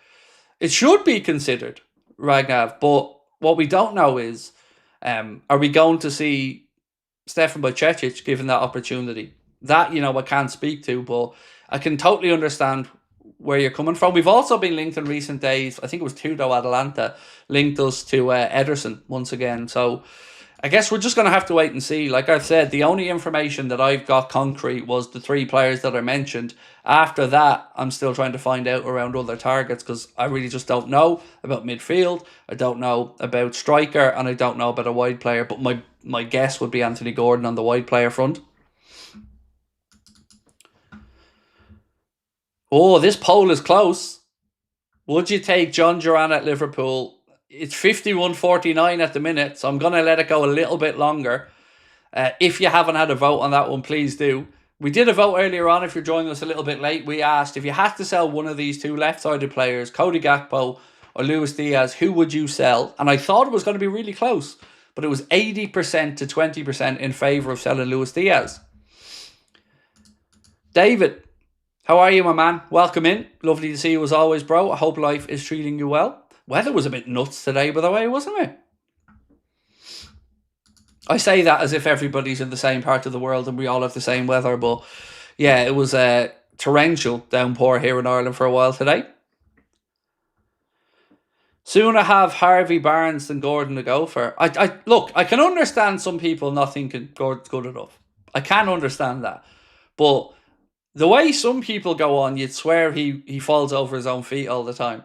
It should be considered, Ragnav, but what we don't know is, are we going to see Stefan Bajcetic given that opportunity? That, I can't speak to, but I can totally understand where you're coming from. We've also been linked in recent days, I think it was Tudo Atalanta, linked us to Ederson once again, so I guess we're just going to have to wait and see. Like I've said, the only information that I've got concrete was the 3 players that I mentioned. After that, I'm still trying to find out around other targets because I really just don't know about midfield. I don't know about striker, and I don't know about a wide player. But my guess would be Anthony Gordon on the wide player front. Oh, this poll is close. Would you take John Duran at Liverpool? It's 51-49 at the minute, so I'm going to let it go a little bit longer. If you haven't had a vote on that one, please do. We did a vote earlier on. If you're joining us a little bit late, we asked if you had to sell one of these 2 left-sided players, Cody Gakpo or Luis Diaz, who would you sell? And I thought it was going to be really close, but it was 80% to 20% in favour of selling Luis Diaz. David, how are you, my man? Welcome in. Lovely to see you as always, bro. I hope life is treating you well. Weather was a bit nuts today, by the way, wasn't it? I say that as if everybody's in the same part of the world and we all have the same weather, but yeah, it was a torrential downpour here in Ireland for a while today. Sooner have Harvey Barnes than Gordon to go for. Look, I can understand some people not thinking Gordon's good enough. I can understand that. But the way some people go on, you'd swear he falls over his own feet all the time.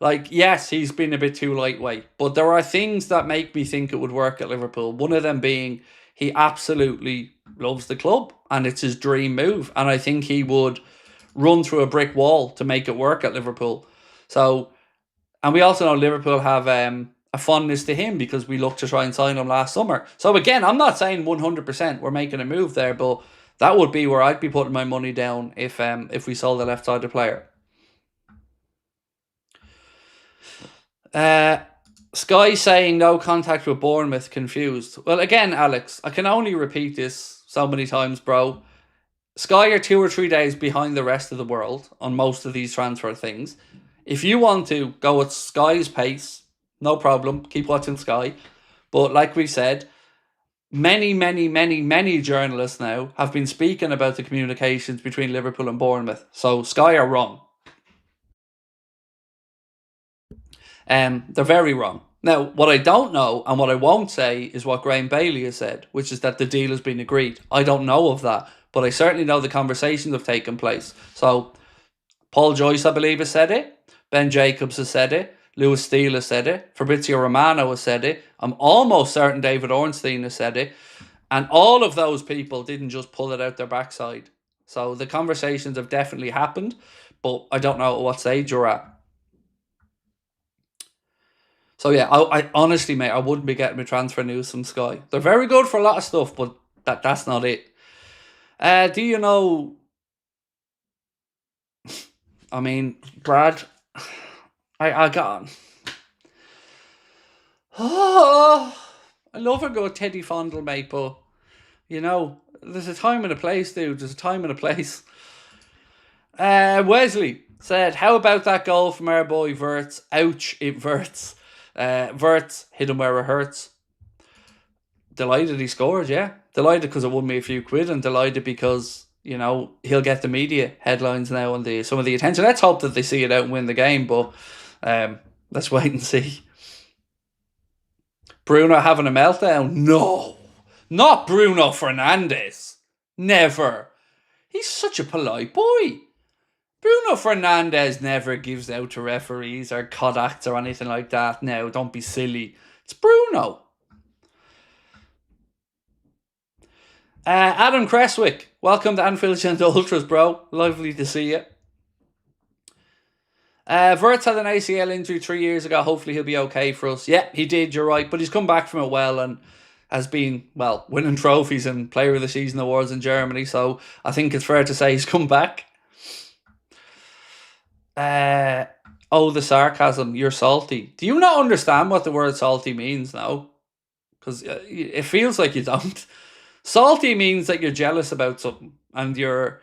Like, yes, he's been a bit too lightweight, but there are things that make me think it would work at Liverpool. One of them being he absolutely loves the club and it's his dream move. And I think he would run through a brick wall to make it work at Liverpool. So, and we also know Liverpool have a fondness to him because we looked to try and sign him last summer. So again, I'm not saying 100% we're making a move there, but that would be where I'd be putting my money down if we sold the left-sided player. Sky saying no contact with Bournemouth, confused. Well, again, Alex, I can only repeat this so many times, bro. Sky are 2 or 3 days behind the rest of the world on most of these transfer things. If you want to go at Sky's pace, no problem. Keep watching Sky. But like we said, many journalists now have been speaking about the communications between Liverpool and Bournemouth. So Sky are wrong. They're very wrong. Now, what I don't know and what I won't say is what Graham Bailey has said, which is that the deal has been agreed. I don't know of that, but I certainly know the conversations have taken place. So Paul Joyce, I believe, has said it. Ben Jacobs has said it. Lewis Steele has said it. Fabrizio Romano has said it. I'm almost certain David Ornstein has said it. And all of those people didn't just pull it out their backside. So the conversations have definitely happened, but I don't know at what stage you're at. So yeah, I honestly, mate, I wouldn't be getting my transfer news from Sky. They're very good for a lot of stuff, but that's not it. Do you know? I mean, Brad, I got. Oh, I love a good Teddy Fondle, mate, but you know, there's a time and a place, dude. There's a time and a place. Wesley said, "How about that goal from our boy Verts? Ouch, it Verts. Verts hit him where it hurts." Delighted he scored, yeah. Delighted because it won me a few quid, and delighted because, you know, he'll get the media headlines now and some of the attention. Let's hope that they see it out and win the game, but let's wait and see. Bruno having a meltdown? No, not Bruno Fernandes. Never. He's such a polite boy. Bruno Fernandes never gives out to referees or Kodaks or anything like that. No, don't be silly. It's Bruno. Adam Creswick, welcome to Anfield Agenda Ultras, bro. Lovely to see you. Verts had an ACL injury 3 years ago. Hopefully he'll be okay for us. Yeah, he did, you're right. But he's come back from it well and has been, well, winning trophies and Player of the Season awards in Germany. So I think it's fair to say he's come back. The sarcasm. You're salty. Do you not understand what the word salty means now? Because it feels like you don't. Salty means that you're jealous about something and you're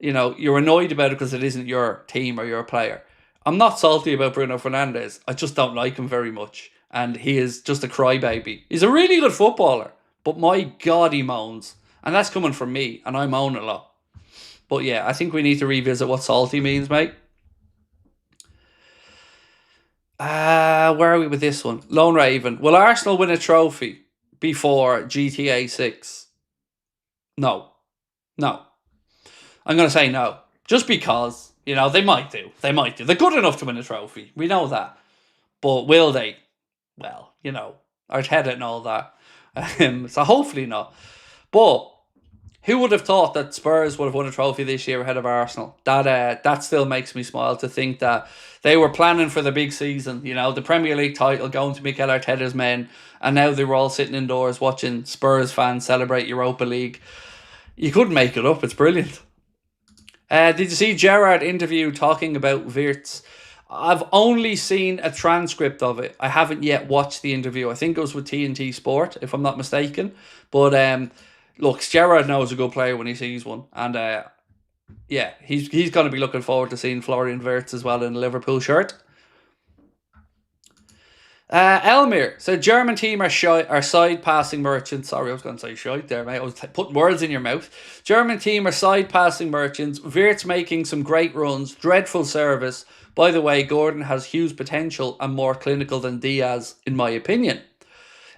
annoyed about it because it isn't your team or your player. I'm not salty about Bruno Fernandes. I just don't like him very much. And he is just a crybaby. He's a really good footballer. But my God, he moans. And that's coming from me. And I moan a lot. But yeah, I think we need to revisit what salty means, mate. Where are we with this one? Lone Raven. Will Arsenal win a trophy before GTA 6? No. I'm going to say no. Just because, they might do. They're good enough to win a trophy. We know that. But will they? Well, Arteta and all that. So hopefully not. But who would have thought that Spurs would have won a trophy this year ahead of Arsenal? That still makes me smile to think that they were planning for the big season. The Premier League title going to Mikel Arteta's men. And now they were all sitting indoors watching Spurs fans celebrate Europa League. You couldn't make it up. It's brilliant. Did you see Gerrard interview talking about Wirtz? I've only seen a transcript of it. I haven't yet watched the interview. I think it was with TNT Sport, if I'm not mistaken. But look, Gerrard knows a good player when he sees one. And he's going to be looking forward to seeing Florian Wirtz as well in a Liverpool shirt. Elmir said German team are side passing merchants. Sorry, I was going to say shite there, mate. I was putting words in your mouth. German team are side passing merchants. Wirtz making some great runs. Dreadful service. By the way, Gordon has huge potential and more clinical than Diaz, in my opinion.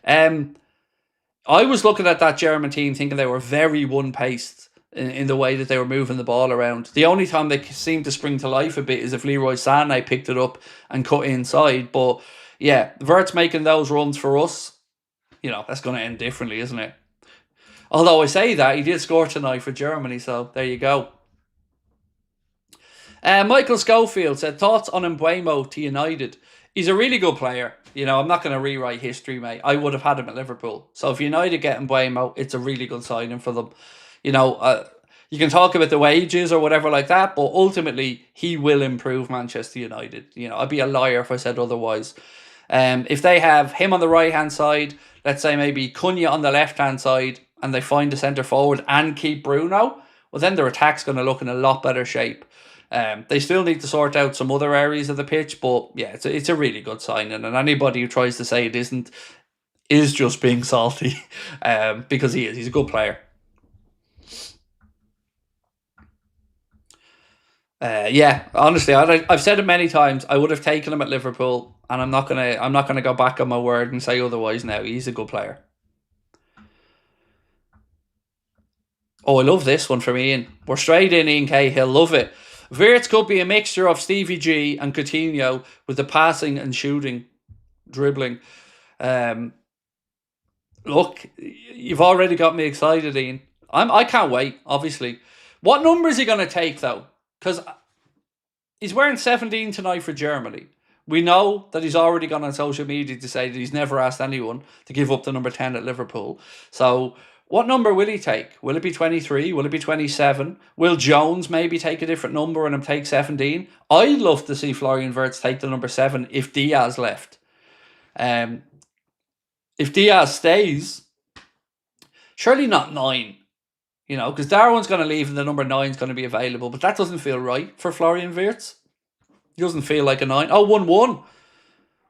I was looking at that German team thinking they were very one-paced in the way that they were moving the ball around. The only time they seem to spring to life a bit is if Leroy Sané picked it up and cut inside. But yeah, Wirtz making those runs for us, that's going to end differently, isn't it? Although I say that, he did score tonight for Germany, so there you go. Michael Schofield said, thoughts on Mbeumo to United. He's a really good player. I'm not going to rewrite history, mate. I would have had him at Liverpool. So if United get Mbeumo, it's a really good signing for them. You can talk about the wages or whatever like that, but ultimately, he will improve Manchester United. I'd be a liar if I said otherwise. If they have him on the right-hand side, let's say maybe Cunha on the left-hand side, and they find a centre-forward and keep Bruno, well, then their attack's going to look in a lot better shape. They still need to sort out some other areas of the pitch, but yeah, it's a really good signing. And anybody who tries to say it isn't, is just being salty because he is. He's a good player. Yeah, honestly, I've said it many times. I would have taken him at Liverpool, and I'm not gonna go back on my word and say otherwise. Now he's a good player. Oh, I love this one from Ian. We're straight in, Ian K. He'll love it. Wirtz could be a mixture of Stevie G and Coutinho with the passing and shooting, dribbling. Look, you've already got me excited, Ian. I can't wait. Obviously, what number is he going to take though? Because he's wearing 17 tonight for Germany. We know that he's already gone on social media to say that he's never asked anyone to give up the number 10 at Liverpool. So what number will he take? Will it be 23? Will it be 27? Will Jones maybe take a different number and him take 17? I'd love to see Florian Wirtz take the number 7 if Diaz left. If Diaz stays, surely not 9. You know, because Darwin's going to leave and the number 9 is going to be available. But that doesn't feel right for Florian Wirtz. He doesn't feel like a 9. Oh, 1-1.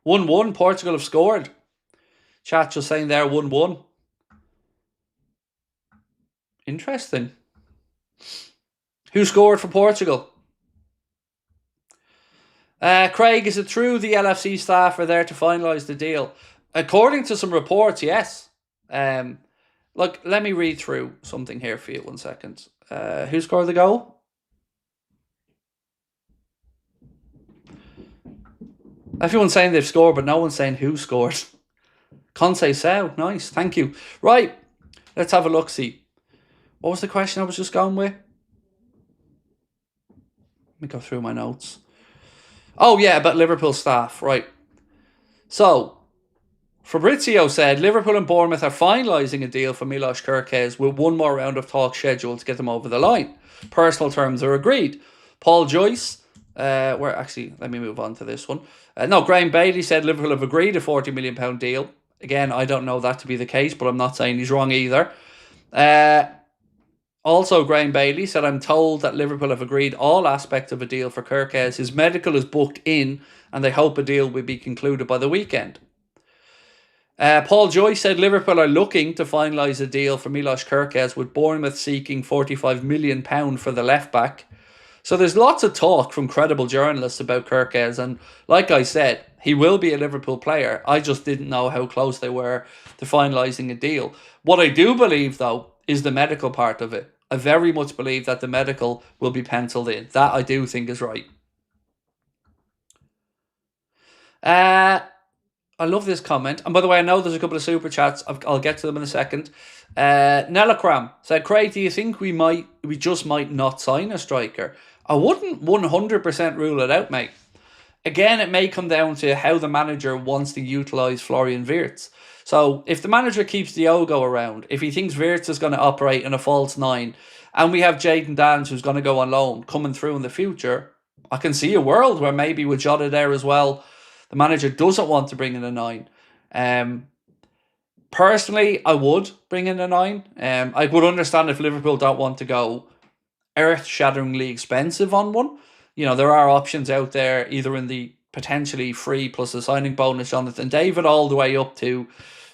1-1. Portugal have scored. Chat just saying there 1-1. Interesting. Who scored for Portugal? Craig, is it true the LFC staff are there to finalise the deal? According to some reports, yes. Look, let me read through something here for you. 1 second. Who scored the goal? Everyone's saying they've scored, but no one's saying who scored. Conceição, nice, thank you. Right, let's have a look-see. What was the question I was just going with? Let me go through my notes. Oh yeah, about Liverpool staff, right. So, Fabrizio said Liverpool and Bournemouth are finalising a deal for Milos Kerkez with one more round of talks scheduled to get them over the line. Personal terms are agreed. Paul Joyce, let me move on to this one. Graham Bailey said Liverpool have agreed a £40 million deal. Again, I don't know that to be the case, but I'm not saying he's wrong either. Also, Graham Bailey said, I'm told that Liverpool have agreed all aspects of a deal for Kerkez. His medical is booked in and they hope a deal will be concluded by the weekend. Paul Joyce said Liverpool are looking to finalise a deal for Milos Kerkez with Bournemouth seeking £45 million for the left back. So there's lots of talk from credible journalists about Kerkez, and like I said, he will be a Liverpool player. I just didn't know how close they were to finalising a deal. What I do believe, though, is the medical part of it. I very much believe that the medical will be penciled in. That I do think is right. I love this comment. And by the way, I know there's a couple of super chats. I'll get to them in a second. Nelakram said, Craig, do you think we just might not sign a striker? I wouldn't 100% rule it out, mate. Again, it may come down to how the manager wants to utilise Florian Wirtz. So if the manager keeps Diogo around, if he thinks Wirtz is going to operate in a false 9, and we have Jayden Danns who's going to go on loan coming through in the future, I can see a world where maybe with Jota there as well, the manager doesn't want to bring in a 9. Personally, I would bring in a 9. I would understand if Liverpool don't want to go earth-shatteringly expensive on one. You know, there are options out there, either in the potentially free plus a signing bonus, Jonathan David, all the way up to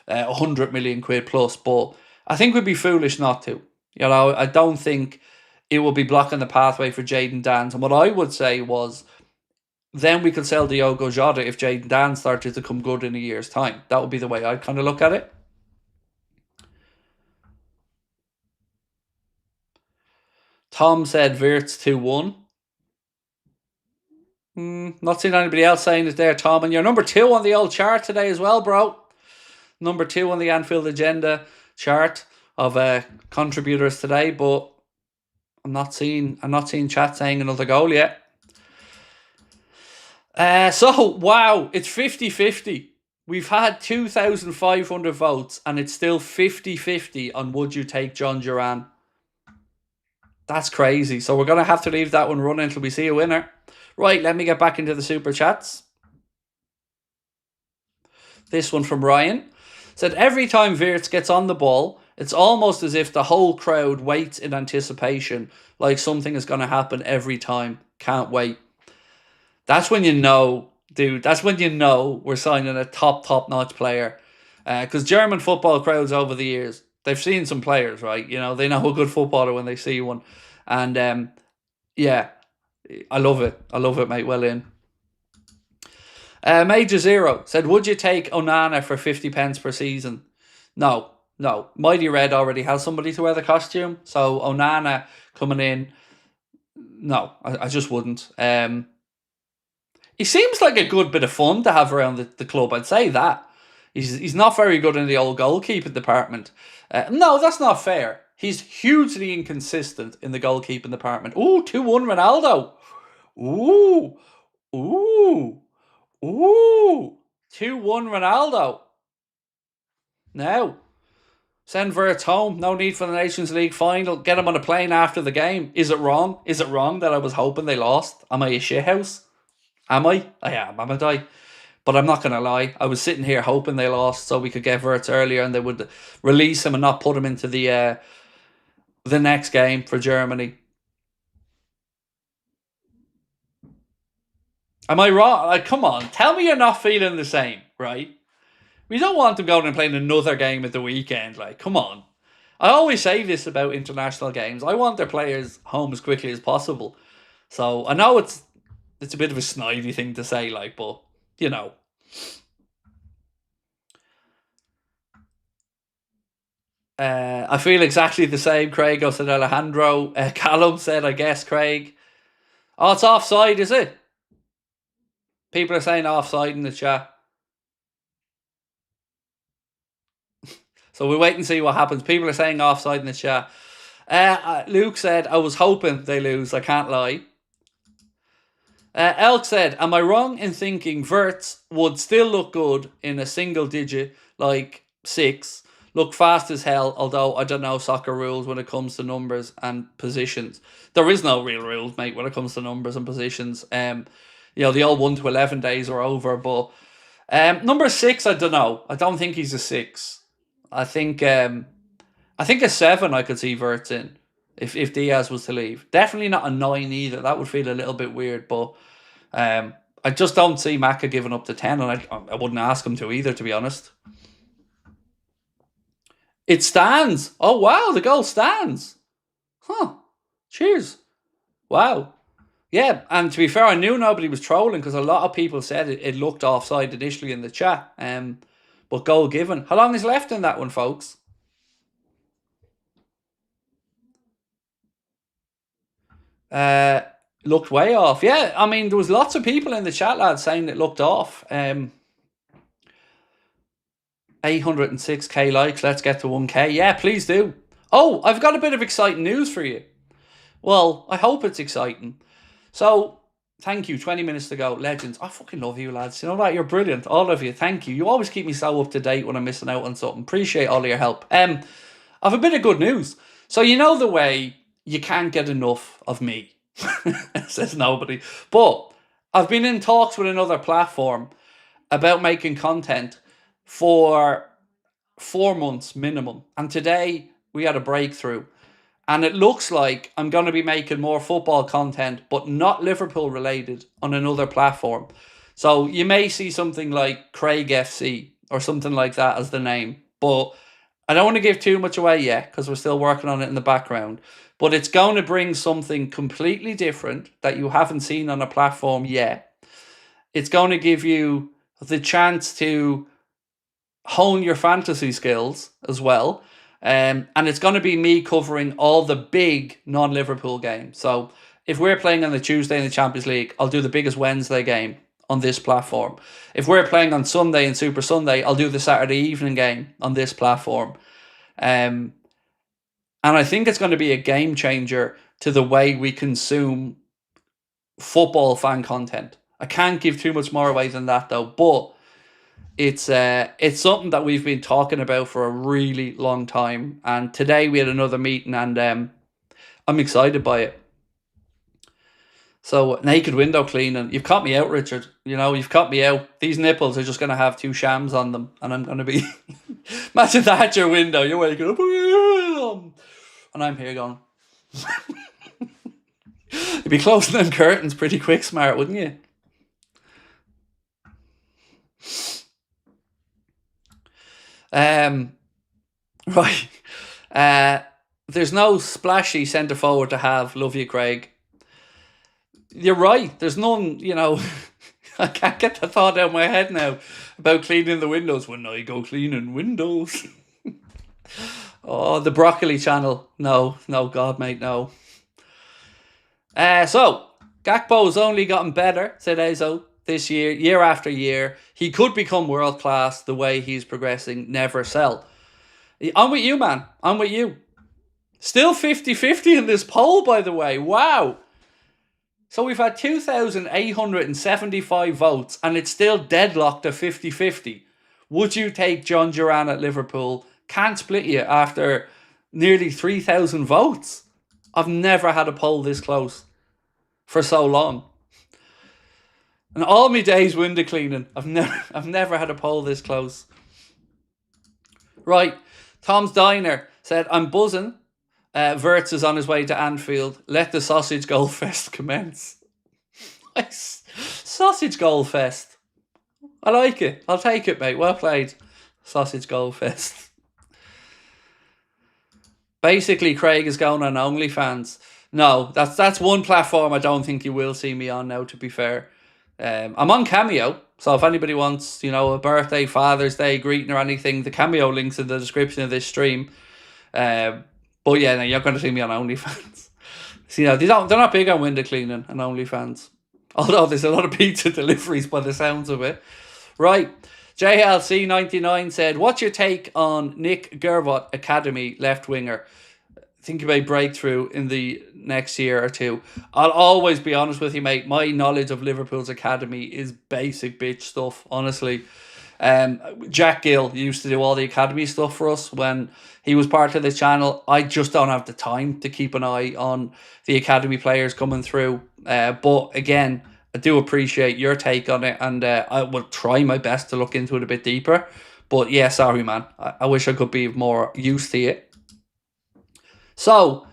100 million quid plus. But I think we'd be foolish not to. You know, I don't think it will be blocking the pathway for Jayden Danns. And what I would say was, then we could sell Diogo Jota if Jayden Danns started to come good in a year's time. That would be the way I'd kind of look at it. Tom said Wirtz 2-1. Not seeing anybody else saying it there, Tom. And you're number 2 on the old chart today as well, bro. Number 2 on the Anfield Agenda chart of contributors today, but I'm not seeing chat saying another goal yet. So, wow, it's 50-50. We've had 2,500 votes and it's still 50-50 on would you take John Duran. That's crazy. So we're going to have to leave that one running until we see a winner. Right, let me get back into the super chats. This one from Ryan said, every time Wirtz gets on the ball, it's almost as if the whole crowd waits in anticipation, like something is going to happen every time. Can't wait. That's when you know, dude, that's when you know we're signing a top-notch player. Because German football crowds over the years, they've seen some players, right? You know, they know a good footballer when they see one. And yeah, I love it. I love it, mate. Well in. Major Zero said, would you take Onana for 50 pence per season? No. Mighty Red already has somebody to wear the costume. So Onana coming in, no, I just wouldn't. He seems like a good bit of fun to have around the club. I'd say that. He's not very good in the old goalkeeping department. No, that's not fair. He's hugely inconsistent in the goalkeeping department. Ooh, 2-1 Ronaldo. Ooh. 2-1 Ronaldo. Now, send Verts home. No need for the Nations League final. Get him on a plane after the game. Is it wrong? Is it wrong that I was hoping they lost? Am I a shithouse? Am I? I am. Am I? But I'm not going to lie. I was sitting here hoping they lost so we could get Verts earlier and they would release him and not put him into the next game for Germany. Am I wrong? Like, come on. Tell me you're not feeling the same, right? We don't want them going and playing another game at the weekend. Like, come on. I always say this about international games. I want their players home as quickly as possible. So I know it's a bit of a snidey thing to say, like, but, you know. I feel exactly the same, Craig, said Alejandro. Callum said, I guess, Craig. Oh, it's offside, is it? People are saying offside in the chat. So we'll wait and see what happens. People are saying offside in the chat. Luke said, I was hoping they lose. I can't lie. Elk said, am I wrong in thinking Verts would still look good in a single digit, like 6, look fast as hell, although I don't know soccer rules when it comes to numbers and positions. There is no real rules, mate, when it comes to numbers and positions. You know, the old 1 to 11 days are over, but number 6, I don't know. I don't think he's a 6. I think a 7 I could see Verts in if Diaz was to leave. Definitely not a 9 either. That would feel a little bit weird, but I just don't see Maka giving up to 10, and I wouldn't ask him to either, to be honest. It stands. Oh, wow, the goal stands. Huh. Cheers. Wow. Yeah, and to be fair, I knew nobody was trolling because a lot of people said it looked offside initially in the chat. But goal given. How long is left in that one, folks? Looked way off. Yeah, I mean, there was lots of people in the chat, lads, saying it looked off. 806k likes. Let's get to 1k. Yeah, please do. Oh, I've got a bit of exciting news for you. Well, I hope it's exciting. So, thank you. 20 minutes to go. Legends. I fucking love you, lads. You know that? You're brilliant. All of you. Thank you. You always keep me so up to date when I'm missing out on something. Appreciate all of your help. I have a bit of good news. So, you know the way you can't get enough of me. Says nobody. But I've been in talks with another platform about making content for 4 months minimum. And today we had a breakthrough. And it looks like I'm going to be making more football content, but not Liverpool related, on another platform. So you may see something like Craig FC or something like that as the name. But I don't want to give too much away yet because we're still working on it in the background. But it's going to bring something completely different that you haven't seen on a platform yet. It's going to give you the chance to hone your fantasy skills as well. And it's going to be me covering all the big non-Liverpool games. So if we're playing on the Tuesday in the Champions League, I'll do the biggest Wednesday game on this platform. If we're playing on Sunday in Super Sunday, I'll do the Saturday evening game on this platform. And I think it's going to be a game changer to the way we consume football fan content. I can't give too much more away than that though, but it's something that we've been talking about for a really long time. And today we had another meeting and I'm excited by it. So, naked window cleaning. You've caught me out, Richard. You know, you've caught me out. These nipples are just going to have 2 shams on them. And I'm going to be... Imagine that at your window. You're waking up. And I'm here going... You'd be closing them curtains pretty quick, smart, wouldn't you? Right. There's no splashy centre forward to have. Love you, Craig. You're right. There's none, I can't get the thought out of my head now about cleaning the windows when I go cleaning windows. Oh, the broccoli channel. No, God, mate, no. So, Gakpo's only gotten better, said Ezo, this year after year. He could become world class the way he's progressing. Never sell. I'm with you, man. I'm with you. Still 50-50 in this poll, by the way. Wow. So we've had 2,875 votes and it's still deadlocked at 50-50. Would you take John Duran at Liverpool? Can't split you after nearly 3,000 votes. I've never had a poll this close for so long. And all my days window cleaning, I've never had a poll this close. Right. Tom's Diner said, I'm buzzing. Verts is on his way to Anfield. Let the sausage goal fest commence. Nice. Sausage goal fest. I like it. I'll take it, mate. Well played. Sausage goal fest. Basically, Craig is going on OnlyFans. No, that's one platform I don't think you will see me on now, to be fair. I'm on Cameo, so if anybody wants, a birthday, Father's Day greeting or anything, the Cameo link's in the description of this stream. But yeah, no, you're going to see me on OnlyFans. See, they're not big on window cleaning and OnlyFans. Although there's a lot of pizza deliveries by the sounds of it. Right. JLC99 said, what's your take on Nick Gervot Academy left winger? Think about breakthrough in the next year or two. I'll always be honest with you, mate. My knowledge of Liverpool's academy is basic bitch stuff, honestly. Jack Gill used to do all the academy stuff for us when he was part of the channel. I just don't have the time to keep an eye on the academy players coming through. But again, I do appreciate your take on it, and I will try my best to look into it a bit deeper. But yeah, sorry, man. I wish I could be more used to it. So,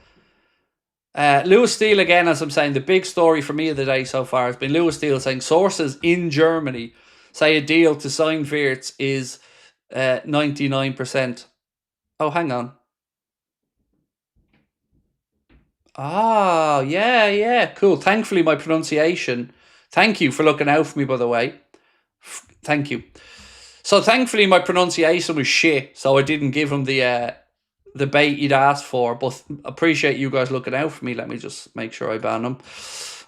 Lewis Steele again, as I'm saying, the big story for me of the day so far has been Lewis Steele saying sources in Germany say a deal to sign Wirtz is 99%. Oh, hang on. Ah, yeah, cool. Thankfully, my pronunciation. Thank you for looking out for me, by the way. Thank you. So, thankfully, my pronunciation was shit, so I didn't give him the bait he'd asked for. But appreciate you guys looking out for me. Let me just make sure I ban him.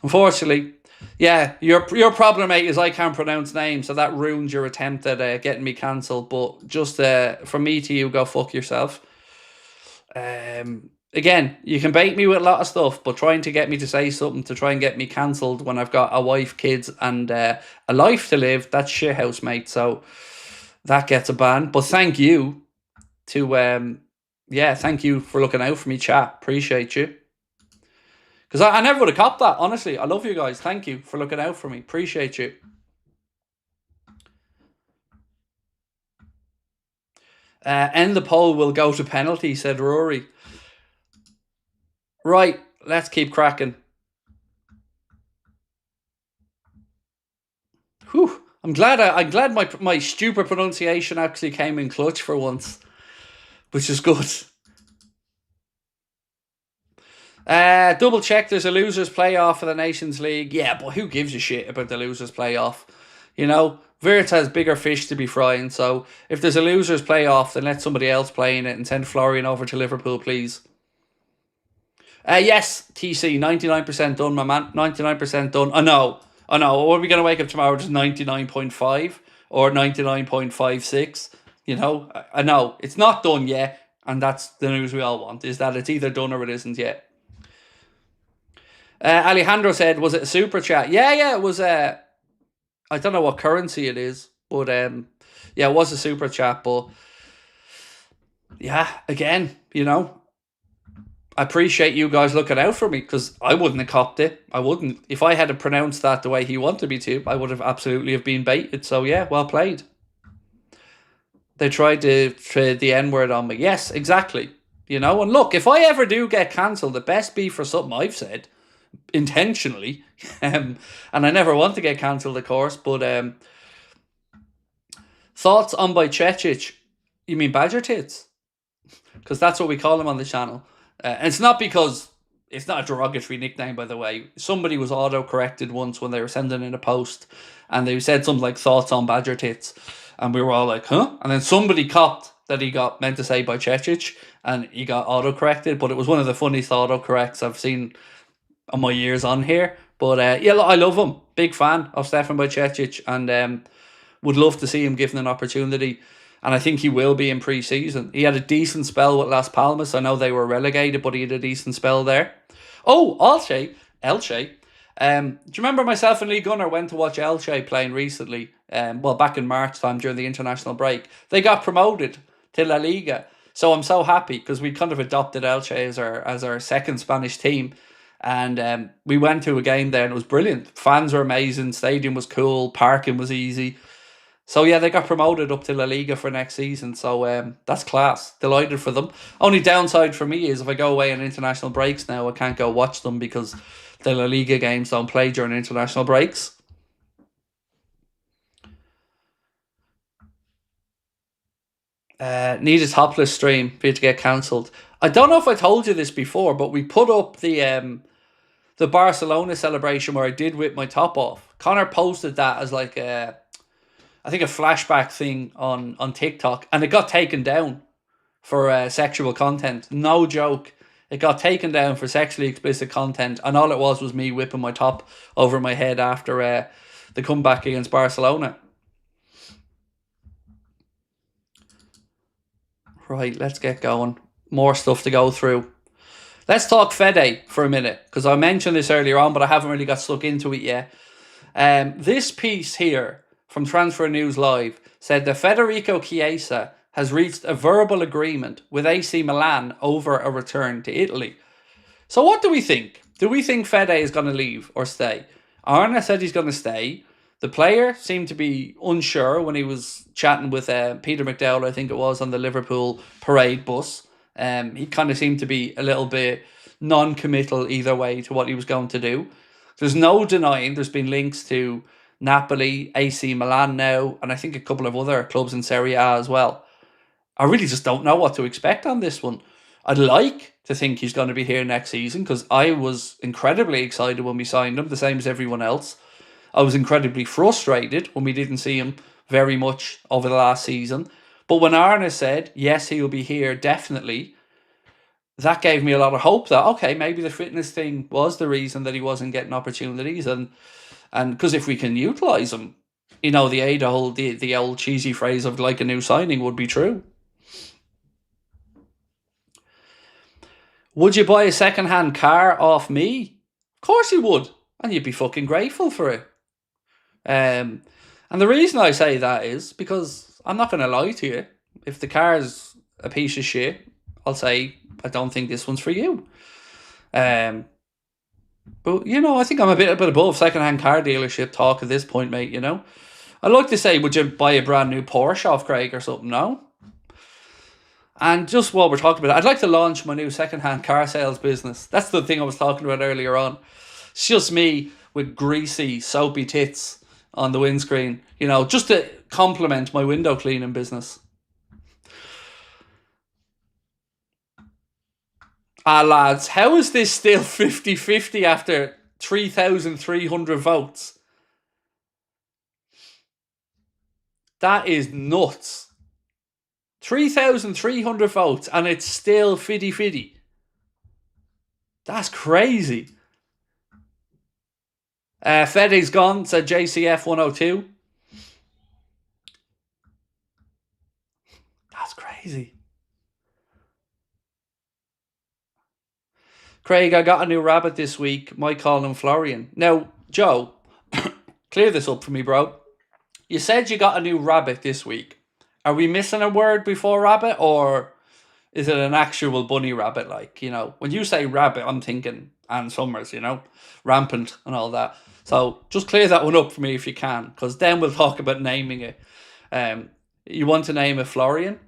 Unfortunately, yeah, your problem, mate, is I can't pronounce names, so that ruins your attempt at getting me cancelled. But just from me to you, go fuck yourself. Again, you can bait me with a lot of stuff, but trying to get me to say something to try and get me cancelled when I've got a wife, kids, and a life to live, that's shithouse, mate. So that gets a ban. But thank you to thank you for looking out for me, chat. Appreciate you. Because I never would have copped that, honestly. I love you guys. Thank you for looking out for me. Appreciate you. End the poll will go to penalty, said Rory. Right, let's keep cracking. Whew. I'm glad my stupid pronunciation actually came in clutch for once, which is good. Double check, there's a losers playoff for the Nations League. Yeah, but who gives a shit about the losers playoff? Wirtz has bigger fish to be frying, so if there's a losers playoff, then let somebody else play in it and send Florian over to Liverpool, please. Yes, TC, 99% done, my man. 99% done. I know. Are we going to wake up tomorrow just 99.5 or 99.56? I know. It's not done yet, and that's the news we all want, is that it's either done or it isn't yet. Alejandro said, was it a super chat? Yeah, it was I don't know what currency it is, but it was a super chat, but yeah, again, I appreciate you guys looking out for me, because I wouldn't have copped it. I wouldn't. If I had to pronounce that the way he wanted me to, I would have absolutely have been baited. So yeah, well played. They tried to trade the N-word on me. Yes, exactly. And look, if I ever do get cancelled, it best be for something I've said intentionally. And I never want to get cancelled, of course. But thoughts on Bajcetic? You mean Badger Tits? Because that's what we call him on the channel. And it's not because it's not a derogatory nickname, by the way. Somebody was auto-corrected once when they were sending in a post, and they said something like thoughts on Badger Tits, and we were all like, huh? And then somebody copped that he got meant to say by Chechich, and he got auto-corrected, but it was one of the funniest auto-corrects I've seen on my years on here. But yeah, I love him. Big fan of Stefan Bajcetic, and would love to see him given an opportunity. And I think he will be in pre-season. He had a decent spell with Las Palmas. I know they were relegated, but he had a decent spell there. Oh, Elche. Do you remember myself and Lee Gunner went to watch Elche playing recently? Well, back in March time during the international break. They got promoted to La Liga. So I'm so happy because we kind of adopted Elche as our second Spanish team. And we went to a game there and it was brilliant. Fans were amazing. Stadium was cool. Parking was easy. So yeah, they got promoted up to La Liga for next season. So that's class. Delighted for them. Only downside for me is if I go away on international breaks now, I can't go watch them because the La Liga games don't play during international breaks. Need a topless stream for it to get cancelled. I don't know if I told you this before, but we put up the Barcelona celebration where I did whip my top off. Connor posted that as like I think a flashback thing on TikTok, and it got taken down for sexual content. No joke. It got taken down for sexually explicit content, and all it was me whipping my top over my head after the comeback against Barcelona. Right, let's get going. More stuff to go through. Let's talk Fede for a minute, because I mentioned this earlier on, but I haven't really got stuck into it yet. This piece here from Transfer News Live said that Federico Chiesa has reached a verbal agreement with AC Milan over a return to Italy. So what do we think? Do we think Fede is going to leave or stay? Arne said he's going to stay. The player seemed to be unsure when he was chatting with Peter McDowell, I think it was, on the Liverpool parade bus. He kind of seemed to be a little bit non-committal either way to what he was going to do. There's no denying there's been links to Napoli, AC Milan now, and I think a couple of other clubs in Serie A as well. I really just don't know what to expect on this one. I'd like to think he's going to be here next season because I was incredibly excited when we signed him, the same as everyone else. I was incredibly frustrated when we didn't see him very much over the last season. But when Arne said, yes, he'll be here, definitely, that gave me a lot of hope that, okay, maybe the fitness thing was the reason that he wasn't getting opportunities. And because if we can utilise him, you know, the old cheesy phrase of like a new signing would be true. Would you buy a second-hand car off me? Of course you would. And you'd be fucking grateful for it. And the reason I say that is because I'm not going to lie to you. If the car's a piece of shit, I'll say, I don't think this one's for you. But, you know, I think I'm a bit above second-hand car dealership talk at this point, mate, you know. I'd like to say, would you buy a brand new Porsche off Craig or something? No. And just while we're talking about it, I'd like to launch my new second-hand car sales business. That's the thing I was talking about earlier on. It's just me with greasy, soapy tits on the windscreen, you know, just to complement my window cleaning business. Lads, how is this still 50-50 after 3,300 votes? That is nuts. 3,300 votes and it's still 50-50. That's crazy. Fede's gone, said JCF 102. That's crazy. Craig, I got a new rabbit this week. Might call him Florian. Now, Joe, clear this up for me, bro. You said you got a new rabbit this week. Are we missing a word before rabbit, or is it an actual bunny rabbit? Like, you know, when you say rabbit, I'm thinking Ann Summers, you know, rampant and all that. So just clear that one up for me if you can, because then we'll talk about naming it. You want to name it Florian?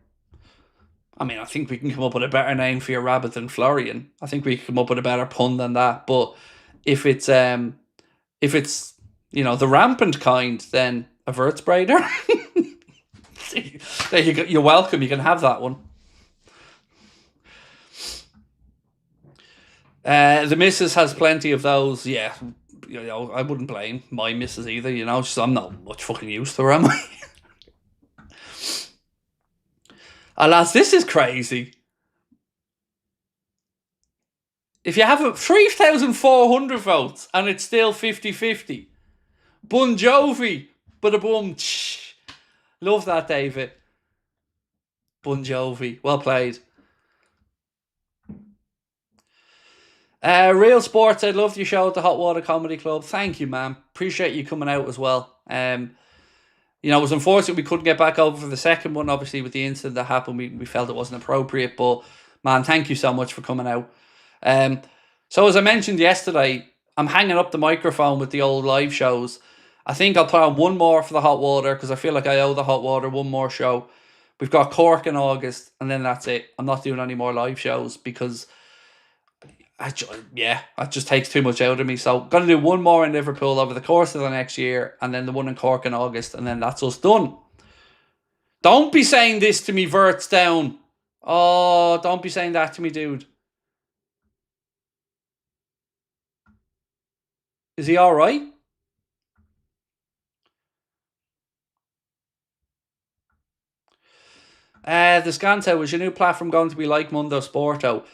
I mean, I think we can come up with a better name for your rabbit than Florian. I think we can come up with a better pun than that. But if it's you know, the rampant kind, then a Verts braider. There you go. You're welcome. You can have that one. The missus has plenty of those. Yeah, I wouldn't blame my missus either. Just, I'm not much fucking use to her, am I? Lads, this is crazy. If you have 3,400 votes and it's still 50-50, Bon Jovi, boom. Love that, David. Bon Jovi, well played. Real Sports, I'd love your show at the Hot Water Comedy Club. Thank you, man. Appreciate you coming out as well. It was unfortunate we couldn't get back over for the second one. Obviously, with the incident that happened, we felt it wasn't appropriate. But, man, thank you so much for coming out. So, as I mentioned yesterday, I'm hanging up the microphone with the old live shows. I think I'll put on one more for the Hot Water because I feel like I owe the Hot Water one more show. We've got Cork in August, and then that's it. I'm not doing any more live shows because... that just takes too much out of me. So, going to do one more in Liverpool over the course of the next year, and then the one in Cork in August, and then that's us done. Don't be saying this to me, Verts down. Oh, don't be saying that to me, dude. Is he all right? The Scanto, is your new platform going to be like Mundo Sporto?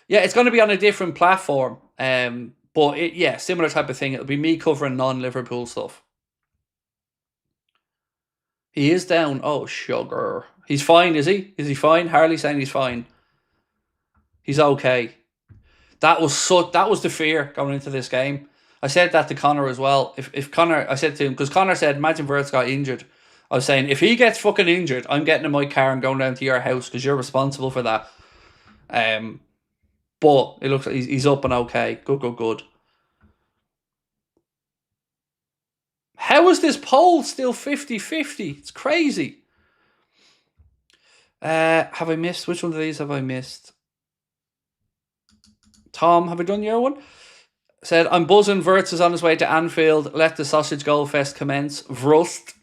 Yeah, it's going to be on a different platform. But similar type of thing. It'll be me covering non-Liverpool stuff. He is down. Oh, sugar. He's fine, is he? Is he fine? Harley's saying he's fine. He's okay. That was the fear going into this game. I said that to Connor as well. If Connor, I said to him, because Connor said, imagine Verts got injured. I was saying, if he gets fucking injured, I'm getting in my car and going down to your house because you're responsible for that. But it looks like he's up and okay. Good. How is this poll still 50-50? It's crazy. Have I missed? Which one of these have I missed? Tom, have I done your one? Said, I'm buzzing. Verts is on his way to Anfield. Let the Sausage Goal Fest commence. Vrust.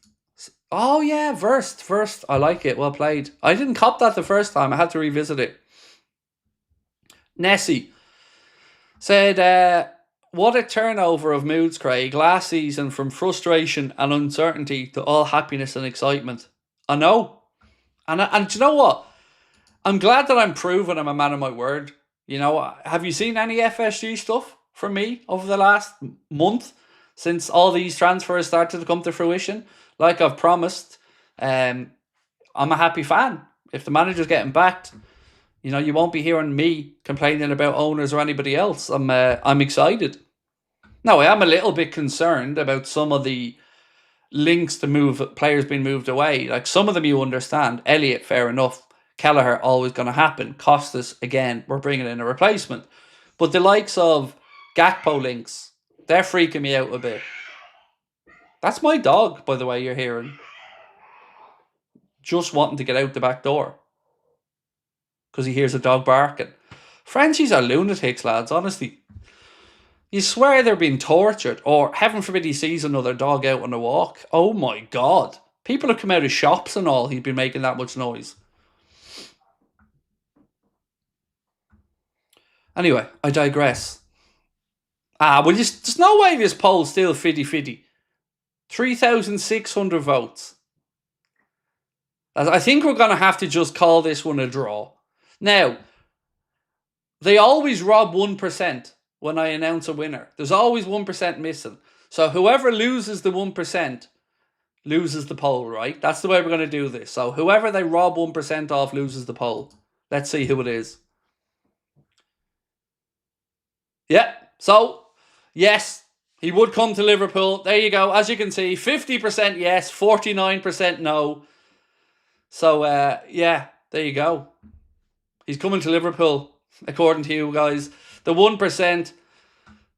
Oh, yeah, Verst. I like it. Well played. I didn't cop that the first time. I had to revisit it. Nessie said, what a turnover of moods, Craig. Last season, from frustration and uncertainty to all happiness and excitement. I know. And do you know what? I'm glad that I'm proving I'm a man of my word. Have you seen any FSG stuff from me over the last month since all these transfers started to come to fruition? Like I've promised, I'm a happy fan. If the manager's getting backed, you won't be hearing me complaining about owners or anybody else. I'm excited. Now, I am a little bit concerned about some of the links to move players being moved away. Like some of them you understand. Elliott, fair enough. Kelleher, always going to happen. Costas, again, we're bringing in a replacement. But the likes of Gakpo links, they're freaking me out a bit. That's my dog, by the way, you're hearing. Just wanting to get out the back door. Because he hears a dog barking. Frenchies are lunatics, lads, honestly. You swear they're being tortured. Or, heaven forbid, he sees another dog out on a walk. Oh my God. People have come out of shops and all. He's been making that much noise. Anyway, I digress. There's no way this poll's still 50-50. 3,600 votes. I think we're going to have to just call this one a draw. Now, they always rob 1% when I announce a winner. There's always 1% missing. So whoever loses the 1% loses the poll, right? That's the way we're going to do this. So whoever they rob 1% off loses the poll. Let's see who it is. Yeah, so, yes, he would come to Liverpool. There you go. As you can see, 50% yes, 49% no. So, yeah, there you go. He's coming to Liverpool, according to you guys. The 1%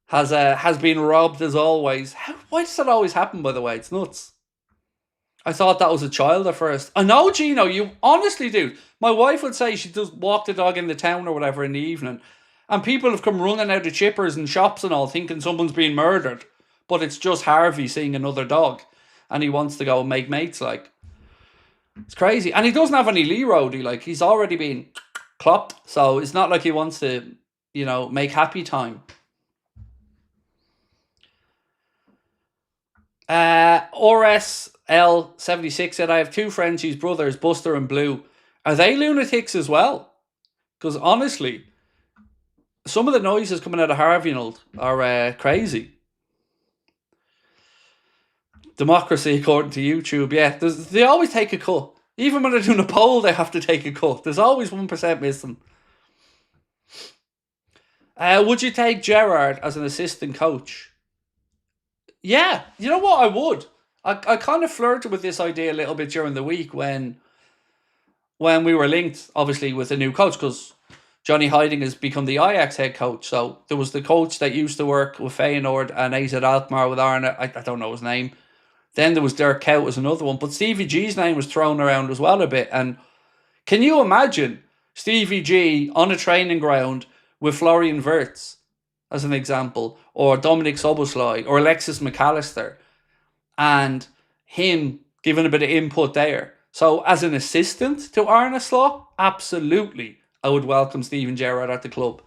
has been robbed as always. Why does that always happen, by the way? It's nuts. I thought that was a child at first. I know, Gino, you honestly do. My wife would say she does walk the dog in the town or whatever in the evening. And people have come running out of chippers and shops and all thinking someone's being murdered. But it's just Harvey seeing another dog. And he wants to go and make mates like. It's crazy. And he doesn't have any Leroy. Like, he's already been clopped. So it's not like he wants to, make happy time. RSL76 said, I have 2 friends whose brothers, Buster and Blue. Are they lunatics as well? Because honestly, some of the noises coming out of Harvey are crazy. Democracy, according to YouTube, yeah. They always take a cut. Even when they're doing a poll, they have to take a cut. There's always 1% missing. Would you take Gerrard as an assistant coach? Yeah, you know what? I would. I kind of flirted with this idea a little bit during the week when we were linked, obviously, with a new coach, because Johnny Heiding has become the Ajax head coach. So there was the coach that used to work with Feyenoord and AZ Alkmaar with Arne. I don't know his name. Then there was Dirk Kuyt as another one. But Stevie G's name was thrown around as well a bit. And can you imagine Stevie G on a training ground with Florian Wirtz, as an example, or Dominic Szoboszlai, or Alexis McAllister, and him giving a bit of input there? So as an assistant to Arne Slot, absolutely, I would welcome Steven Gerrard at the club.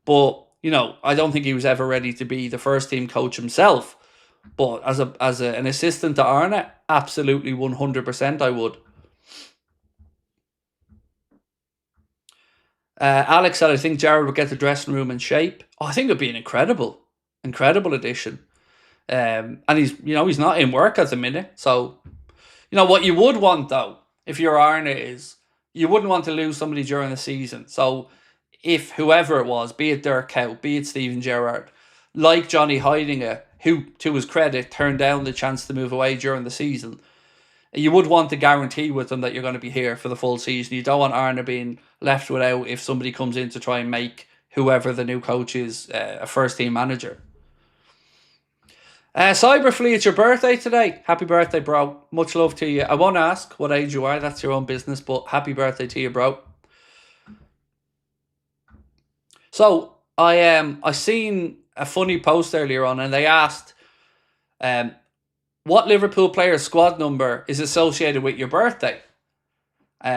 But, I don't think he was ever ready to be the first team coach himself. But as an assistant to Arne, absolutely 100% I would. Alex said, I think Gerrard would get the dressing room in shape. Oh, I think it would be an incredible addition. And he's not in work at the minute. So, what you would want, though, if you're Arne, is you wouldn't want to lose somebody during the season. So if whoever it was, be it Dirk Kuyt, be it Steven Gerrard, like Johnny Heidinger, who, to his credit, turned down the chance to move away during the season, you would want to guarantee with them that you're going to be here for the full season. You don't want Arne being left without if somebody comes in to try and make whoever the new coach is a first-team manager. Cyberflea, it's your birthday today. Happy birthday, bro. Much love to you. I won't ask what age you are. That's your own business, but happy birthday to you, bro. So, I seen a funny post earlier on, and they asked what Liverpool player's squad number is associated with your birthday.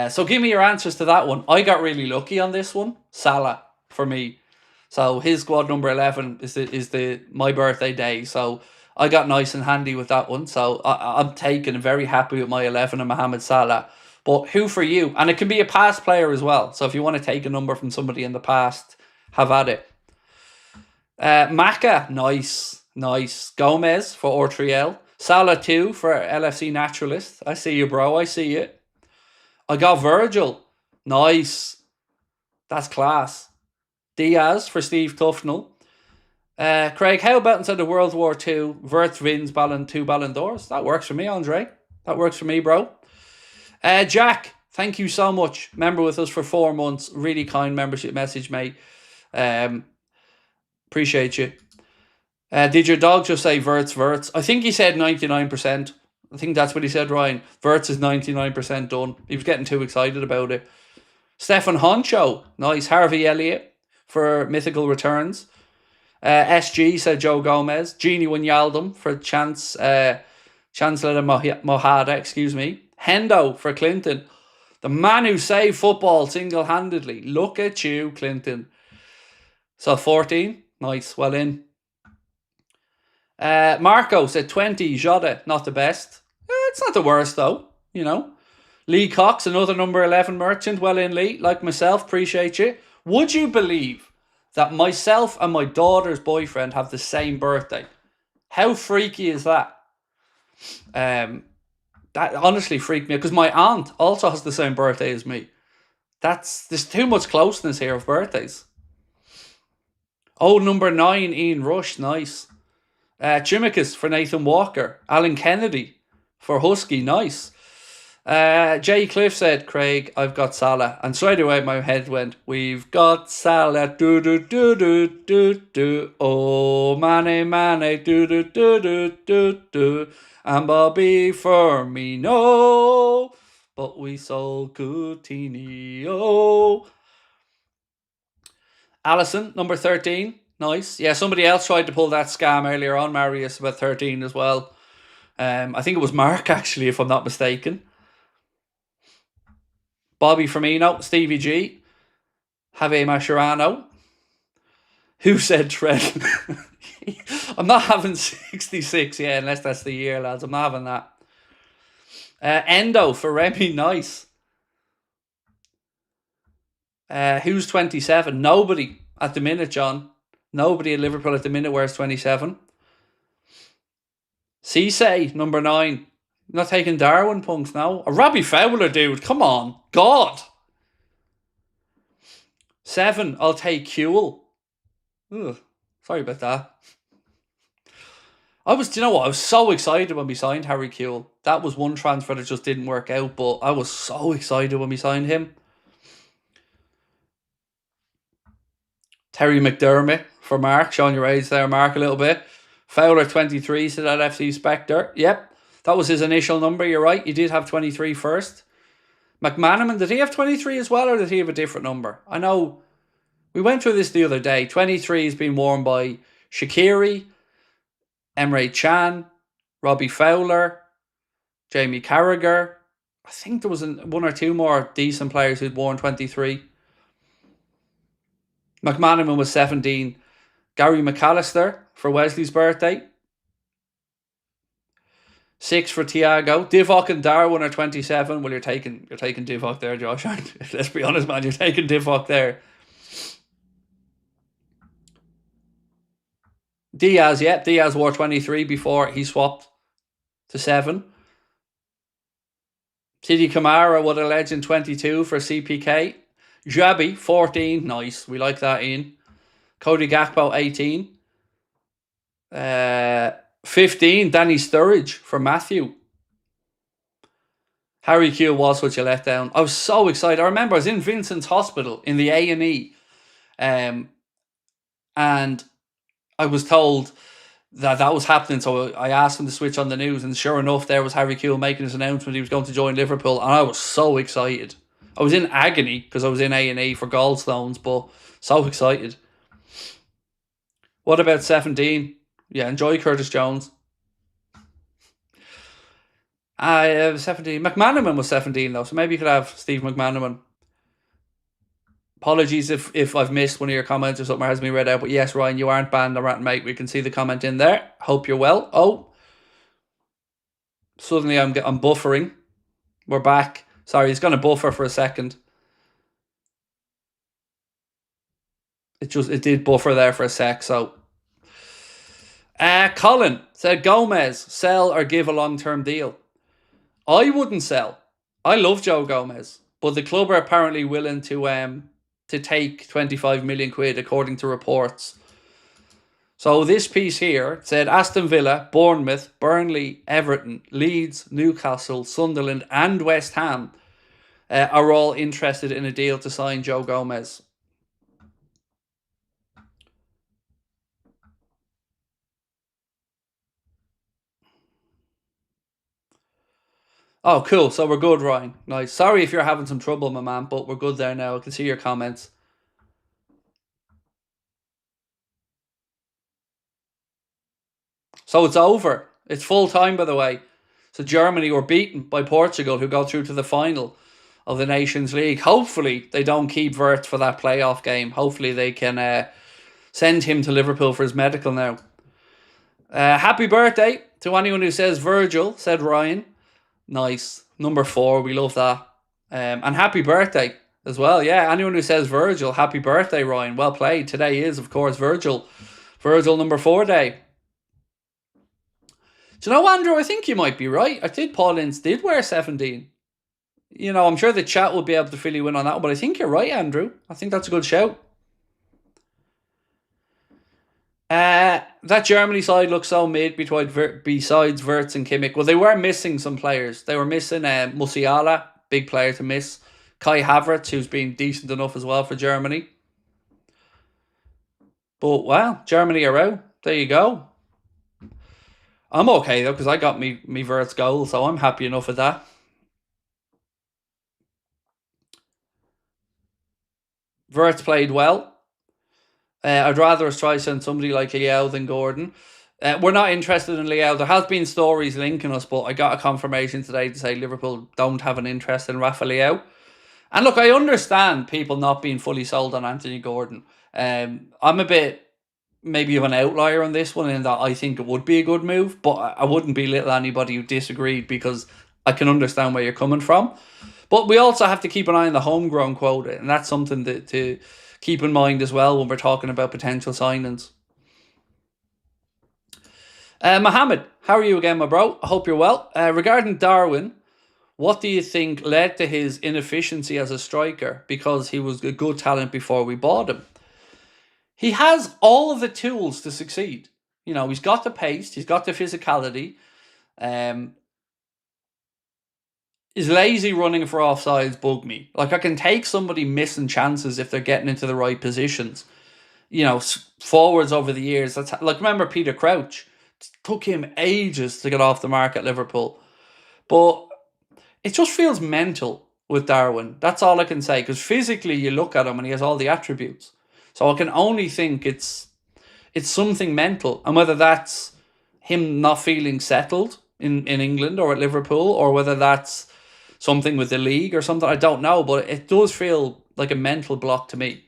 So give me your answers to that one. I got really lucky on this one. Salah, for me. So his squad number 11 is my birthday day. So I got nice and handy with that one. So I'm taken and very happy with my 11 and Mohamed Salah. But who for you? And it can be a past player as well. So if you want to take a number from somebody in the past, have at it. Maka, nice. Gomez for R3L. Salah 2 for LFC Naturalist. I see you, bro. I see you. I got Virgil. Nice. That's class. Diaz for Steve Tufnell. Craig, how about instead of World War II, Verts wins 2 Ballon d'Ors? That works for me, Andre. That works for me, bro. Jack, thank you so much. Member with us for 4 months. Really kind membership message, mate. Appreciate you. Did your dog just say Verts? I think he said 99%. I think that's what he said, Ryan. Verts is 99% done. He was getting too excited about it. Stefan Honcho, nice. Harvey Elliott for Mythical Returns. SG said Joe Gomez. Genie Wijnaldum for Chancellor Mohada, excuse me. Hendo for Clinton. The man who saved football single-handedly. Look at you, Clinton. So 14. Nice, well in. Marco said 20, Jota, not the best. It's not the worst though, Lee Cox, another number 11 merchant, well in, Lee, like myself, appreciate you. Would you believe that myself and my daughter's boyfriend have the same birthday? How freaky is that? That honestly freaked me, because my aunt also has the same birthday as me. There's too much closeness here of birthdays. Oh, number 9, Ian Rush, nice. Chimicus for Nathan Walker. Alan Kennedy for Husky, nice. Jay Cliff said, Craig, I've got Salah. And straight away my head went, we've got Salah, do. Oh, Mane, do. And Bobby Firmino. But we sold Coutinho. Allison, number 13. Nice. Yeah, somebody else tried to pull that scam earlier on, Marius, about 13 as well. I think it was Mark, actually, if I'm not mistaken. Bobby Firmino, Stevie G, Javier Mascherano. Who said Trent? I'm not having 66, yeah, unless that's the year, lads. I'm not having that. Endo for Remy, nice. Who's 27? Nobody at the minute, John. Nobody at Liverpool at the minute wears 27. Cisse, number 9. Not taking Darwin punks now. A Robbie Fowler, dude. Come on. God. 7, I'll take Kuehl. Ugh, sorry about that. Do you know what? I was so excited when we signed Harry Kuehl. That was one transfer that just didn't work out, but I was so excited when we signed him. Terry McDermott for Mark. Showing your age there, Mark, a little bit. Fowler, 23, to that FC Spectre. Yep, that was his initial number. You're right. He did have 23 first. McManaman, did he have 23 as well, or did he have a different number? I know we went through this the other day. 23 has been worn by Shaqiri, Emre Can, Robbie Fowler, Jamie Carragher. I think there was one or two more decent players who'd worn 23. McManaman was 17. Gary McAllister for Wesley's birthday. 6 for Thiago. Divock and Darwin are 27. Well, you're taking Divock there, Josh. Let's be honest, man. You're taking Divock there. Diaz, yeah. Diaz wore 23 before he swapped to 7. Sidi Kamara, what a legend, 22 for CPK. Jabi, 14. Nice. We like that, Ian. Cody Gakpo, 18. 15, Danny Sturridge for Matthew. Harry Kuehl was such a letdown. I was so excited. I remember I was in Vincent's Hospital in the A&E. And I was told that was happening. So I asked him to switch on the news. And sure enough, there was Harry Kuehl making his announcement. He was going to join Liverpool. And I was so excited. I was in agony because I was in A&E for gallstones. But so excited. What about 17? Yeah, enjoy Curtis Jones. 17. McManaman was 17 though, so maybe you could have Steve McManaman. Apologies if I've missed one of your comments or something or hasn't been read out, but yes, Ryan, you aren't banned, the rant mate. We can see the comment in there. Hope you're well. Oh, suddenly I'm buffering. We're back. Sorry, he's going to buffer for a second. It did buffer there for a sec, so. Colin said, Gomez, sell or give a long-term deal. I wouldn't sell. I love Joe Gomez, but the club are apparently willing to take 25 million quid, according to reports. So this piece here said Aston Villa, Bournemouth, Burnley, Everton, Leeds, Newcastle, Sunderland and West Ham are all interested in a deal to sign Joe Gomez. Oh, cool. So we're good, Ryan. Nice. Sorry if you're having some trouble, my man, but we're good there now. I can see your comments. So it's over. It's full time, by the way. So Germany were beaten by Portugal, who got through to the final of the Nations League. Hopefully they don't keep Wirtz for that playoff game. Hopefully they can send him to Liverpool for his medical now. Happy birthday to anyone who says Virgil, said Ryan. Nice. Number 4, we love that. And happy birthday as well. Yeah, anyone who says Virgil, happy birthday, Ryan. Well played. Today is, of course, Virgil number 4 day. Do you know, Andrew, I think you might be right. I think Paul Ince did wear 17. You know, I'm sure the chat will be able to fill you in on that one, but I think you're right, Andrew. I think that's a good shout. That Germany side looks so mid besides Verts and Kimmich. Well, they were missing some players. They were missing Musiala, big player to miss. Kai Havertz, who's been decent enough as well for Germany. But, wow, Germany are out. There you go. I'm okay, though, because I got me Verts goal, so I'm happy enough with that. Verts played well. I'd rather us try send somebody like Leao than Gordon. We're not interested in Leao. There has been stories linking us, but I got a confirmation today to say Liverpool don't have an interest in Rafa Leao. And look, I understand people not being fully sold on Anthony Gordon. I'm a bit maybe of an outlier on this one in that I think it would be a good move, but I wouldn't belittle anybody who disagreed because I can understand where you're coming from. But we also have to keep an eye on the homegrown quota, and that's something to keep in mind as well when we're talking about potential signings. Mohammed, how are you again, my bro? I hope you're well. Regarding Darwin, what do you think led to his inefficiency as a striker? Because he was a good talent before we bought him. He has all of the tools to succeed. You know, he's got the pace, he's got the physicality. His lazy running for offsides bug me. Like, I can take somebody missing chances if they're getting into the right positions. You know, forwards over the years. Like, remember Peter Crouch? It took him ages to get off the mark at Liverpool. But it just feels mental with Darwin. That's all I can say. Because physically, you look at him and he has all the attributes. So I can only think it's something mental. And whether that's him not feeling settled in England or at Liverpool, or whether that's something with the league or something, I don't know. But it does feel like a mental block to me.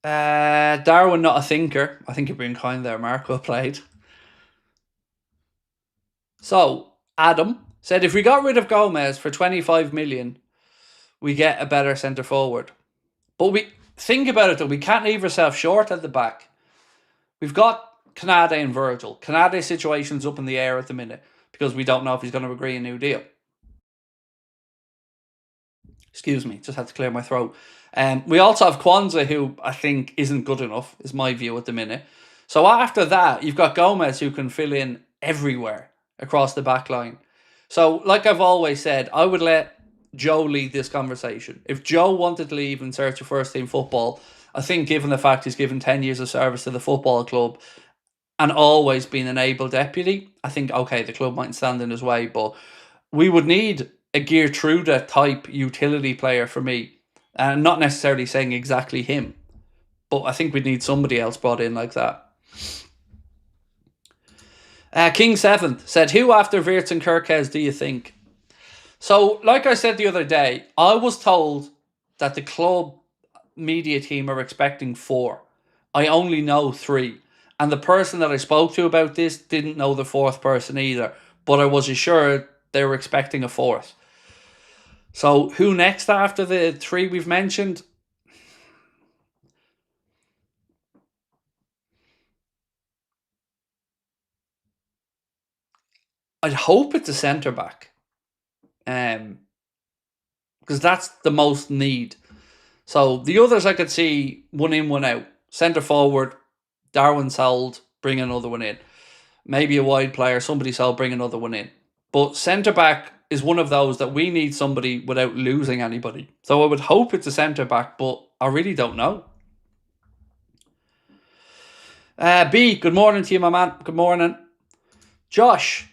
Darwin, not a thinker. I think you're being kind there, Mark. Well played. So, Adam said, if we got rid of Gomez for 25 million, we get a better centre forward. But we think about it though, we can't leave ourselves short at the back. We've got Canade and Virgil. Canade's situation's up in the air at the minute because we don't know if he's going to agree a new deal. Excuse me, just had to clear my throat. We also have Kwanzaa, who I think isn't good enough, is my view at the minute. So after that, you've got Gomez, who can fill in everywhere across the back line. So, like I've always said, I would let Joe lead this conversation. If Joe wanted to leave and search for first team football, I think given the fact he's given 10 years of service to the football club and always been an able deputy, I think, okay, the club mightn't stand in his way, but we would need a Geertruida type utility player for me. And not necessarily saying exactly him, but I think we'd need somebody else brought in like that. King 7th said, who after Verts and Kerkez do you think? So, like I said the other day, I was told that the club media team are expecting 4. I only know 3. And the person that I spoke to about this didn't know the 4th person either. But I was assured they were expecting a 4th. So, who next after the 3 we've mentioned? I'd hope it's a centre-back. Because that's the most need. So, the others I could see one in, one out. Centre-forward, Darwin sold, bring another one in. Maybe a wide player, somebody sold, bring another one in. But centre-back is one of those that we need somebody without losing anybody. So I would hope it's a centre-back, but I really don't know. B, good morning to you, my man. Good morning. Josh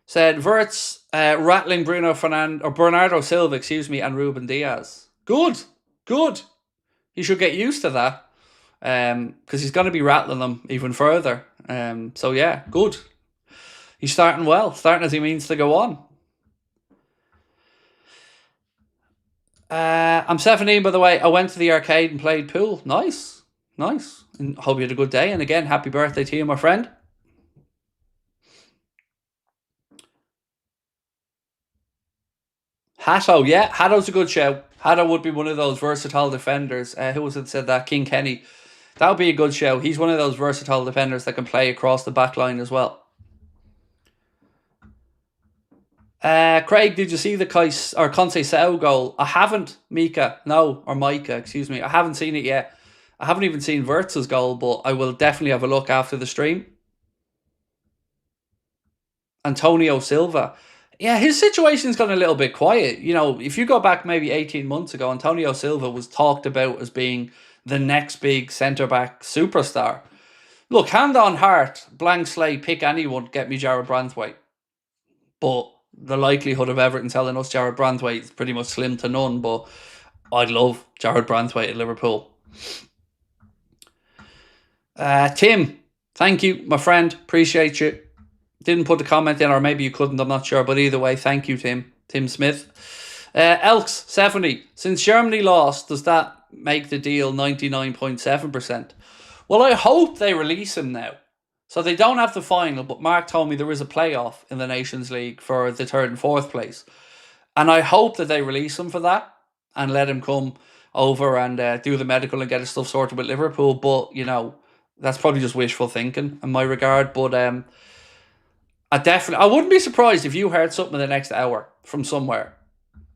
said, Verts rattling Bernardo Silva, and Ruben Diaz. Good. He should get used to that because he's going to be rattling them even further. So yeah, good. He's starting well, starting as he means to go on. I'm 17, by the way. I went to the arcade and played pool. Nice. And hope you had a good day. And again, happy birthday to you, my friend. Hatto, yeah. Hatto's a good show. Hatto would be one of those versatile defenders. Who was it said that? King Kenny. That would be a good show. He's one of those versatile defenders that can play across the back line as well. Craig, did you see the Conceição goal? I haven't, Micah. Excuse me. I haven't seen it yet. I haven't even seen Wirtz's goal, but I will definitely have a look after the stream. Antonio Silva. Yeah, his situation's gone a little bit quiet. You know, if you go back maybe 18 months ago, Antonio Silva was talked about as being the next big centre-back superstar. Look, hand on heart, blank slate, pick anyone, get me Jarrad Branthwaite. But the likelihood of Everton selling us Jarrad Branthwaite is pretty much slim to none, but I'd love Jarrad Branthwaite at Liverpool. Tim, thank you, my friend. Appreciate you. Didn't put the comment in, or maybe you couldn't, I'm not sure. But either way, thank you, Tim. Tim Smith. Elks, 70. Since Germany lost, does that make the deal 99.7%? Well, I hope they release him now. So they don't have the final, but Mark told me there is a playoff in the Nations League for the third and fourth place. And I hope that they release him for that and let him come over and do the medical and get his stuff sorted with Liverpool. But, you know, that's probably just wishful thinking in my regard. But I wouldn't be surprised if you heard something in the next hour from somewhere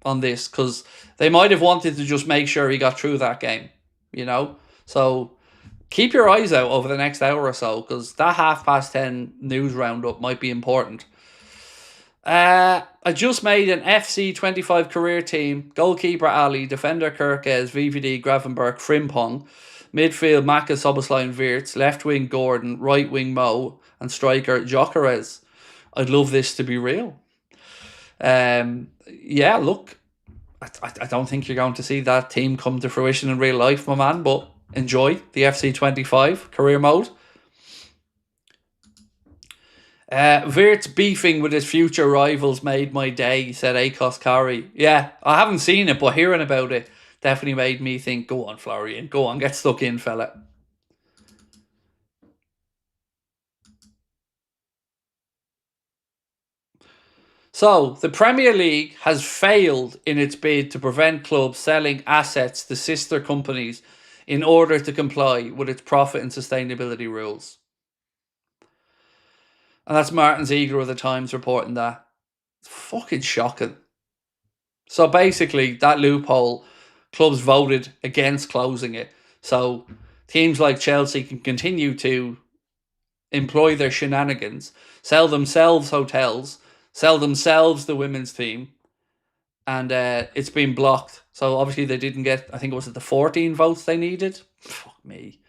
on this, because they might have wanted to just make sure he got through that game, you know? So keep your eyes out over the next hour or so, because that 10:30 news roundup might be important. I just made an FC 25 career team. Goalkeeper Ali, defender Kerkez, VVD Gravenberg, Frimpong, midfield Maka, Soboslai and Wirtz, left wing Gordon, right wing Mo, and striker Gyokeres. I'd love this to be real. Yeah, look, I don't think you're going to see that team come to fruition in real life, my man, but enjoy the FC 25 career mode. Wirtz beefing with his future rivals made my day, said Akos Kari. Yeah, I haven't seen it, but hearing about it definitely made me think, go on, Florian, go on, get stuck in, fella. So, the Premier League has failed in its bid to prevent clubs selling assets to sister companies in order to comply with its profit and sustainability rules. And that's Martin Ziegler of the Times reporting that. It's fucking shocking. So basically, that loophole, clubs voted against closing it. So teams like Chelsea can continue to employ their shenanigans, sell themselves hotels, sell themselves the women's team, and it's been blocked. So obviously they didn't get, I think it was the 14 votes they needed. Fuck me.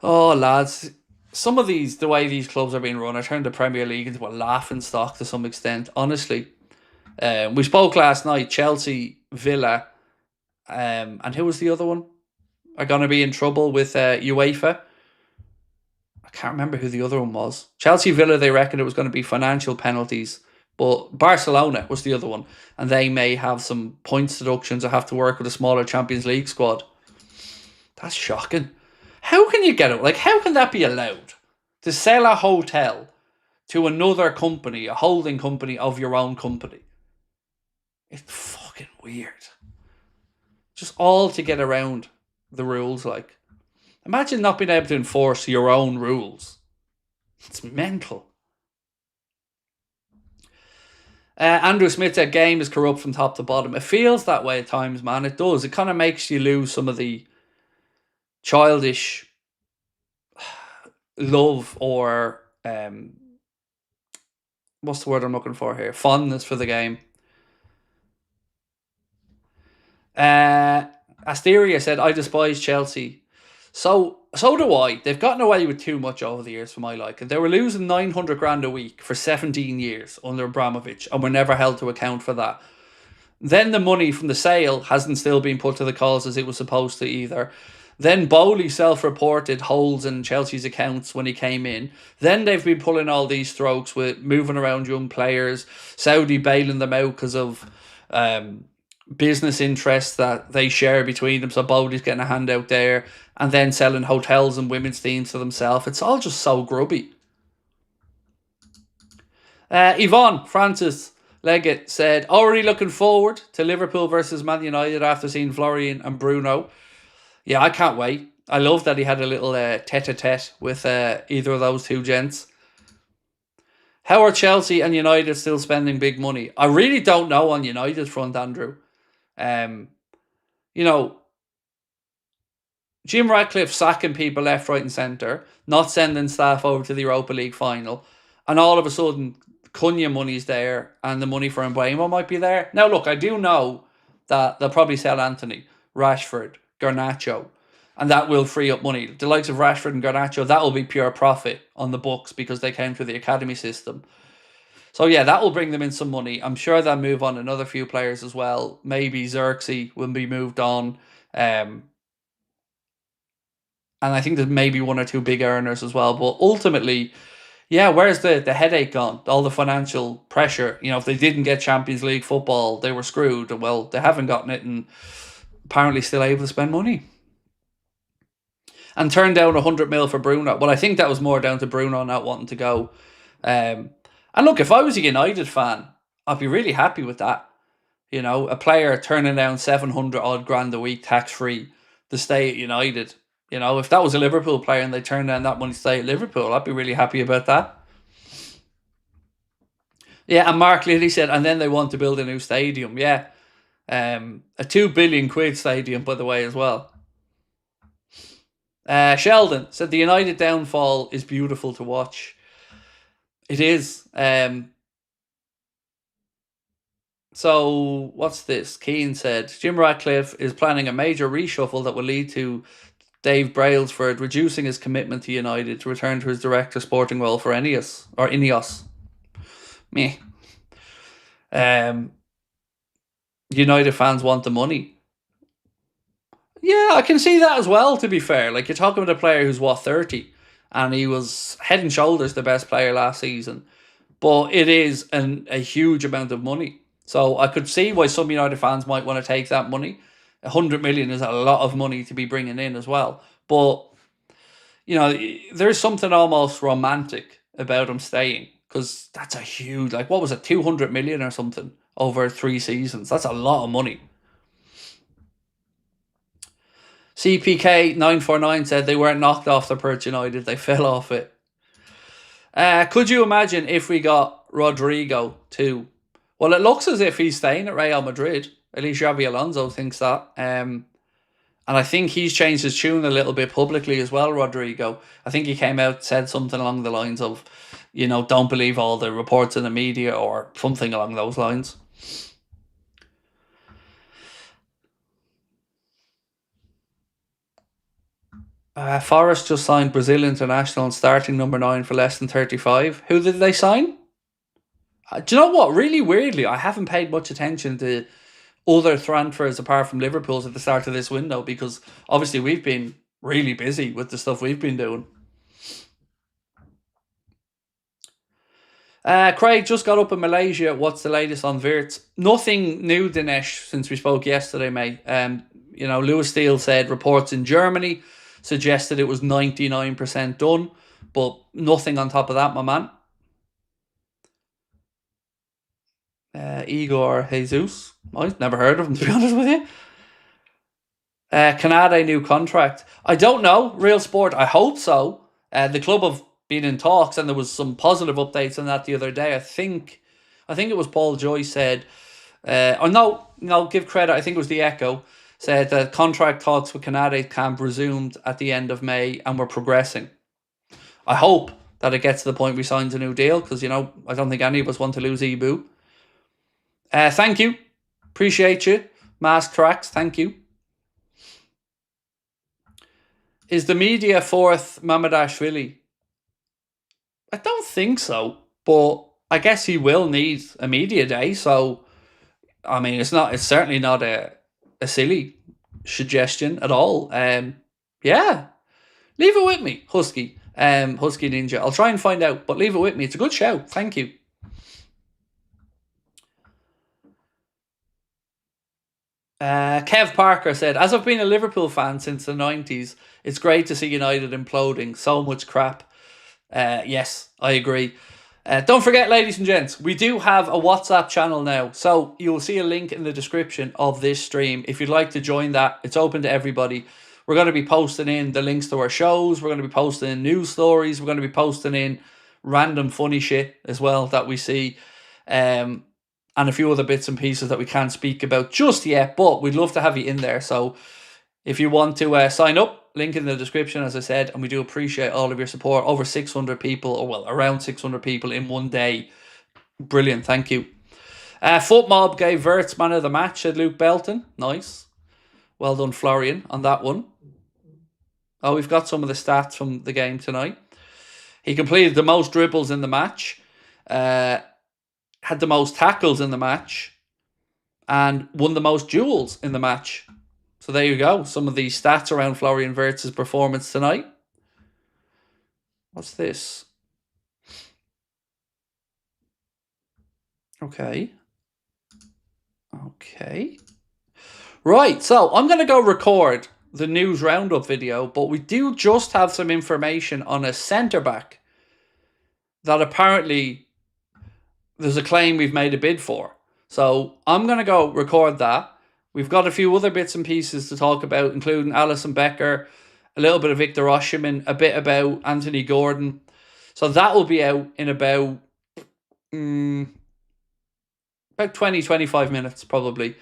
Oh, lads. Some of these, the way these clubs are being run, I turned the Premier League into a laughing stock to some extent, honestly. We spoke last night, Chelsea, Villa, and who was the other one? Are going to be in trouble with UEFA. I can't remember who the other one was. Chelsea, Villa, they reckon it was going to be financial penalties. But Barcelona was the other one. And they may have some points deductions or have to work with a smaller Champions League squad. That's shocking. How can you get it? Like, how can that be allowed? To sell a hotel to another company, a holding company of your own company. It's fucking weird. Just all to get around the rules, like. Imagine not being able to enforce your own rules. It's mental. Andrew Smith said game is corrupt from top to bottom. It feels that way at times, man. It does. It kind of makes you lose some of the childish love or what's the word I'm looking for here? Fondness for the game. Asteria said, I despise Chelsea. So do I. They've gotten away with too much over the years for my liking. They were losing 900 grand a week for 17 years under Abramovich and were never held to account for that. Then the money from the sale hasn't still been put to the cause as it was supposed to either. Then Bowley self-reported holes in Chelsea's accounts when he came in. Then they've been pulling all these strokes with moving around young players, Saudi bailing them out because of business interests that they share between them. So Bowley's getting a handout there, and then selling hotels and women's teams to themselves. It's all just so grubby. Yvonne Francis Leggett said, already looking forward to Liverpool versus Man United after seeing Florian and Bruno. Yeah, I can't wait. I love that he had a little tete-a-tete with either of those two gents. How are Chelsea and United still spending big money? I really don't know on United's front, Andrew. You know, Jim Ratcliffe sacking people left, right and centre, not sending staff over to the Europa League final, and all of a sudden Cunha money's there and the money for Mbeumo might be there. Now look, I do know that they'll probably sell Anthony, Rashford, Garnacho, and that will free up money. The likes of Rashford and Garnacho, that will be pure profit on the books because they came through the academy system. So yeah, that will bring them in some money. I'm sure they'll move on another few players as well. Maybe Xerxes will be moved on. And I think there's maybe one or two big earners as well. But ultimately, yeah, where's the headache gone? All the financial pressure. If they didn't get Champions League football, they were screwed. Well, they haven't gotten it and apparently still able to spend money. And turned down 100 mil for Bruno. Well, I think that was more down to Bruno not wanting to go. And look, if I was a United fan, I'd be really happy with that. A player turning down 700 odd grand a week tax free to stay at United. If that was a Liverpool player and they turned down that money to stay at Liverpool, I'd be really happy about that. Yeah, and Mark Liddy said, and then they want to build a new stadium. Yeah. A 2 billion quid stadium, by the way, as well. Sheldon said the United downfall is beautiful to watch. It is. So, what's this? Keane said, Jim Ratcliffe is planning a major reshuffle that will lead to Dave Brailsford reducing his commitment to United to return to his director sporting role for Ineos. Meh. United fans want the money. Yeah, I can see that as well, to be fair. Like, you're talking about a player who's, 30? And he was head and shoulders the best player last season. But it is a huge amount of money. So I could see why some United fans might want to take that money. 100 million is a lot of money to be bringing in as well. But, there's something almost romantic about him staying. Because that's a huge, what was it, 200 million or something over 3 seasons. That's a lot of money. CPK949 said they weren't knocked off the perch United. They fell off it. Could you imagine if we got Rodrigo too? Well, it looks as if he's staying at Real Madrid. At least Xabi Alonso thinks that. And I think he's changed his tune a little bit publicly as well, Rodrigo. I think he came out, said something along the lines of, don't believe all the reports in the media or something along those lines. Forest just signed Brazil international and starting number 9 for less than 35. Who did they sign? Do you know what? Really weirdly, I haven't paid much attention to other transfers apart from Liverpool's at the start of this window because obviously we've been really busy with the stuff we've been doing. Craig just got up in Malaysia. What's the latest on Verts? Nothing new, Dinesh, since we spoke yesterday, mate. Lewis Steele said reports in Germany suggested it was 99% done, but nothing on top of that, my man. Igor Jesus. I've never heard of him, to be honest with you. Canada new contract. I don't know. Real Sport. I hope so. The club have been in talks, and there was some positive updates on that the other day. I think it was Paul Joyce said. Give credit. I think it was the Echo said that contract talks with Canada camp resumed at the end of May, and we're progressing. I hope that it gets to the point we signs a new deal because I don't think any of us want to lose Ibu. Thank you. Appreciate you. Mask Tracks, thank you. Is the media fourth Mamadashvili? I don't think so, but I guess he will need a media day. So, I mean, it's certainly not a silly suggestion at all. Yeah, leave it with me, Husky Ninja. I'll try and find out, but leave it with me. It's a good show. Thank you. Kev Parker said, as I've been a Liverpool fan since the 90s, it's great to see United imploding. So much crap. Yes, I agree. Don't forget, ladies and gents, we do have a WhatsApp channel now. So you'll see a link in the description of this stream. If you'd like to join that, it's open to everybody. We're going to be posting in the links to our shows. We're going to be posting in news stories. We're going to be posting in random funny shit as well that we see. And a few other bits and pieces that we can't speak about just yet, but we'd love to have you in there. So if you want to sign up, link in the description, as I said, and we do appreciate all of your support. Over 600 people, or well, around 600 people in one day. Brilliant, thank you. Footmob gave Verts man of the match, said Luke Belton. Nice. Well done, Florian, on that one. Oh, we've got some of the stats from the game tonight. He completed the most dribbles in the match. Had the most tackles in the match and won the most duels in the match. So there you go. Some of the stats around Florian Wirtz's performance tonight. What's this? Okay. Right, so I'm going to go record the news roundup video, but we do just have some information on a centre-back that apparently there's a claim we've made a bid for. So I'm going to go record that. We've got a few other bits and pieces to talk about, including Alisson Becker, a little bit of Victor Osimhen, a bit about Anthony Gordon. So that will be out in about 20-25 minutes probably.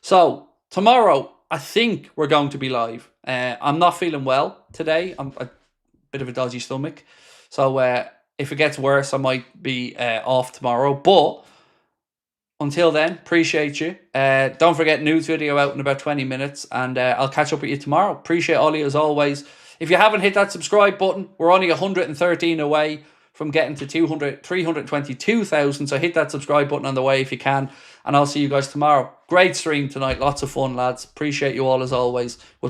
So tomorrow, I think we're going to be live. I'm not feeling well today. I'm a bit of a dodgy stomach. So if it gets worse, I might be off tomorrow. But until then, appreciate you. Don't forget, news video out in about 20 minutes. And I'll catch up with you tomorrow. Appreciate all of you as always. If you haven't hit that subscribe button, we're only 113 away from getting to 322,000. So hit that subscribe button on the way if you can. And I'll see you guys tomorrow. Great stream tonight. Lots of fun, lads. Appreciate you all as always. We'll